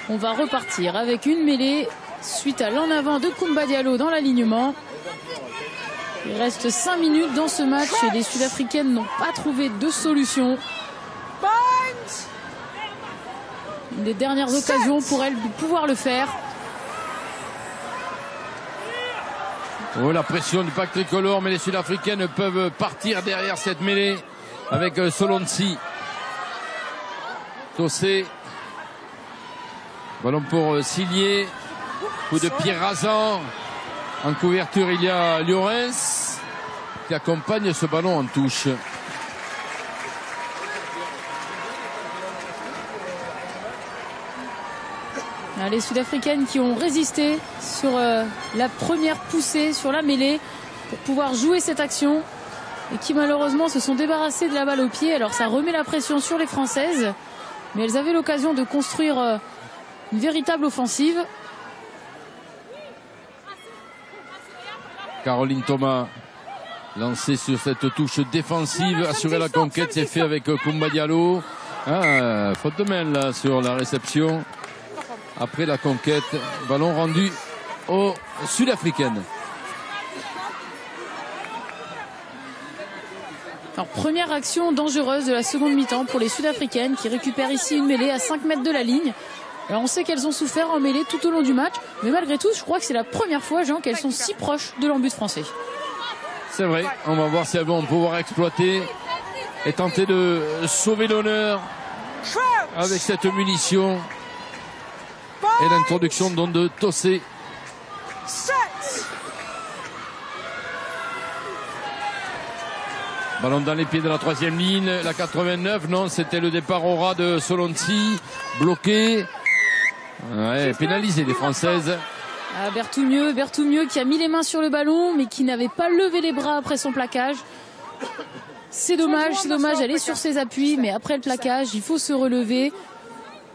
On va repartir avec une mêlée suite à l'en avant de Koumba Diallo dans l'alignement. Il reste 5 minutes dans ce match et les Sud-Africaines n'ont pas trouvé de solution. Une des dernières occasions pour elles de pouvoir le faire. Oh, la pression du pack tricolore, mais les Sud-Africaines peuvent partir derrière cette mêlée avec Solonsi. Tossé. Ballon pour Sillier. Coup de pied rasant. En couverture, il y a Liorens qui accompagne ce ballon en touche. Les Sud-Africaines qui ont résisté sur la première poussée, sur la mêlée, pour pouvoir jouer cette action. Et qui malheureusement se sont débarrassées de la balle au pied. Alors ça remet la pression sur les Françaises. Mais elles avaient l'occasion de construire une véritable offensive. Caroline Thomas lancée sur cette touche défensive, assurer la conquête, c'est fait avec Koumba Diallo. Faute de main là sur la réception. Après la conquête, ballon rendu aux Sud-Africaines. Alors première action dangereuse de la seconde mi-temps pour les Sud-Africaines qui récupèrent ici une mêlée à 5 mètres de la ligne. Alors on sait qu'elles ont souffert en mêlée tout au long du match, mais malgré tout, je crois que c'est la première fois, Jean, qu'elles sont si proches de l'embut français. C'est vrai, on va voir si elles vont pouvoir exploiter et tenter de sauver l'honneur avec cette munition et l'introduction de Tossé. Ballon dans les pieds de la troisième ligne, la 89, non, c'était le départ au ras de Solonsi, bloqué. Ouais, pénalisé les Françaises. Berthoumieux qui a mis les mains sur le ballon mais qui n'avait pas levé les bras après son plaquage. C'est dommage, elle est sur ses appuis mais après le plaquage il faut se relever,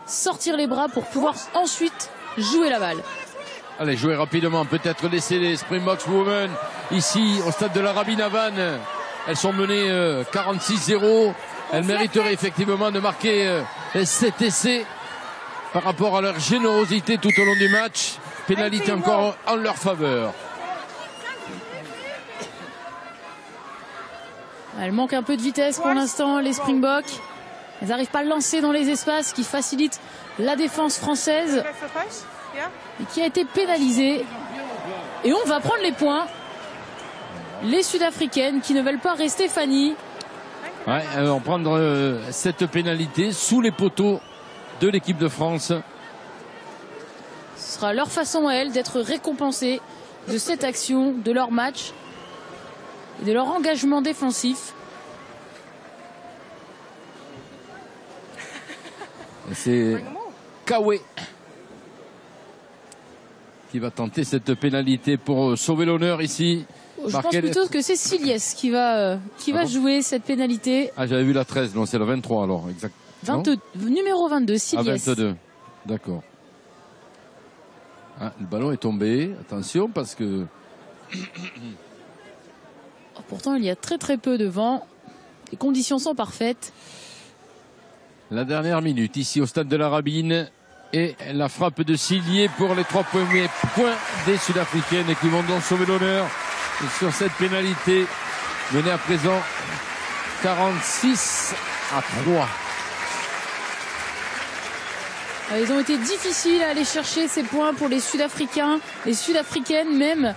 sortir les bras pour pouvoir ensuite jouer la balle. Allez, jouer rapidement, peut-être laisser les Springboks Women ici au stade de la Rabine à Vannes. Elles sont menées 46-0. Elles mériteraient effectivement de marquer cet essai par rapport à leur générosité tout au long du match. Pénalité encore en leur faveur. Elles manquent un peu de vitesse pour l'instant, les Springboks. Elles n'arrivent pas à lancer dans les espaces qui facilitent la défense française et qui a été pénalisée. Et on va prendre les points. Les Sud-Africaines qui ne veulent pas rester Fanny. Ouais, elles vont prendre cette pénalité sous les poteaux de l'équipe de France. Ce sera leur façon à elles d'être récompensées de cette action, de leur match et de leur engagement défensif. C'est Kawé qui va tenter cette pénalité pour sauver l'honneur ici. Je pense plutôt que c'est Siliès qui va jouer cette pénalité. Ah, j'avais vu la 13, non, c'est la 23 alors, exact. Numéro 22, Siliès. Ah, 22, d'accord. Ah, le ballon est tombé, attention parce que... Pourtant, il y a très peu de vent. Les conditions sont parfaites. La dernière minute ici au stade de la Rabine. Et la frappe de Sillier pour les 3 premiers points des Sud-Africaines qui vont donc sauver l'honneur sur cette pénalité menée à présent 46-3. Ils ont été difficiles à aller chercher ces points pour les Sud-Africains, les Sud-Africaines même.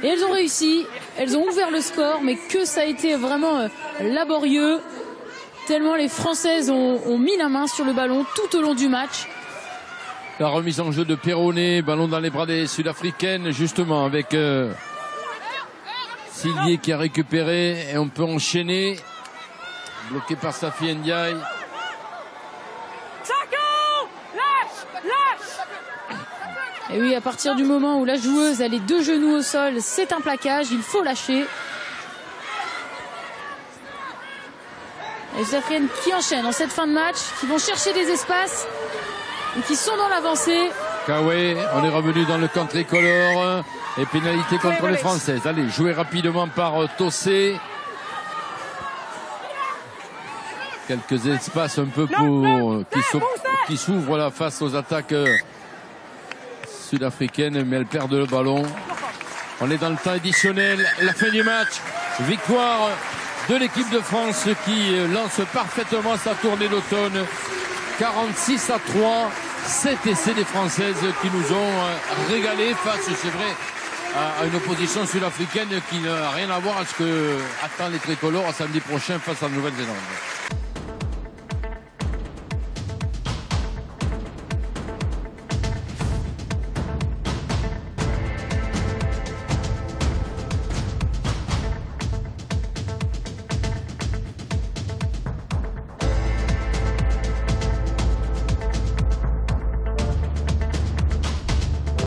Et elles ont réussi, elles ont ouvert le score, mais que ça a été vraiment laborieux. Tellement les Françaises ont mis la main sur le ballon tout au long du match. La remise en jeu de Perronnet, ballon dans les bras des Sud-Africaines, justement, avec Sillier qui a récupéré, et on peut enchaîner. Bloqué par Safi Ndiaye. Et oui, à partir du moment où la joueuse a les 2 genoux au sol, c'est un plaquage, il faut lâcher. Les Sud-Africaines qui enchaînent en cette fin de match, qui vont chercher des espaces et qui sont dans l'avancée. Kawé, on est revenu dans le camp tricolore et pénalité contre les Françaises. Allez, joué rapidement par Tossé. Quelques espaces un peu pour qui s'ouvrent là face aux attaques sud-africaines, mais elles perdent le ballon. On est dans le temps additionnel, la fin du match. Victoire de l'équipe de France qui lance parfaitement sa tournée d'automne. 46-3, 7 essais des Françaises qui nous ont régalé face, c'est vrai, à une opposition sud-africaine qui n'a rien à voir à ce que attend les tricolores samedi prochain face à la Nouvelle-Zélande.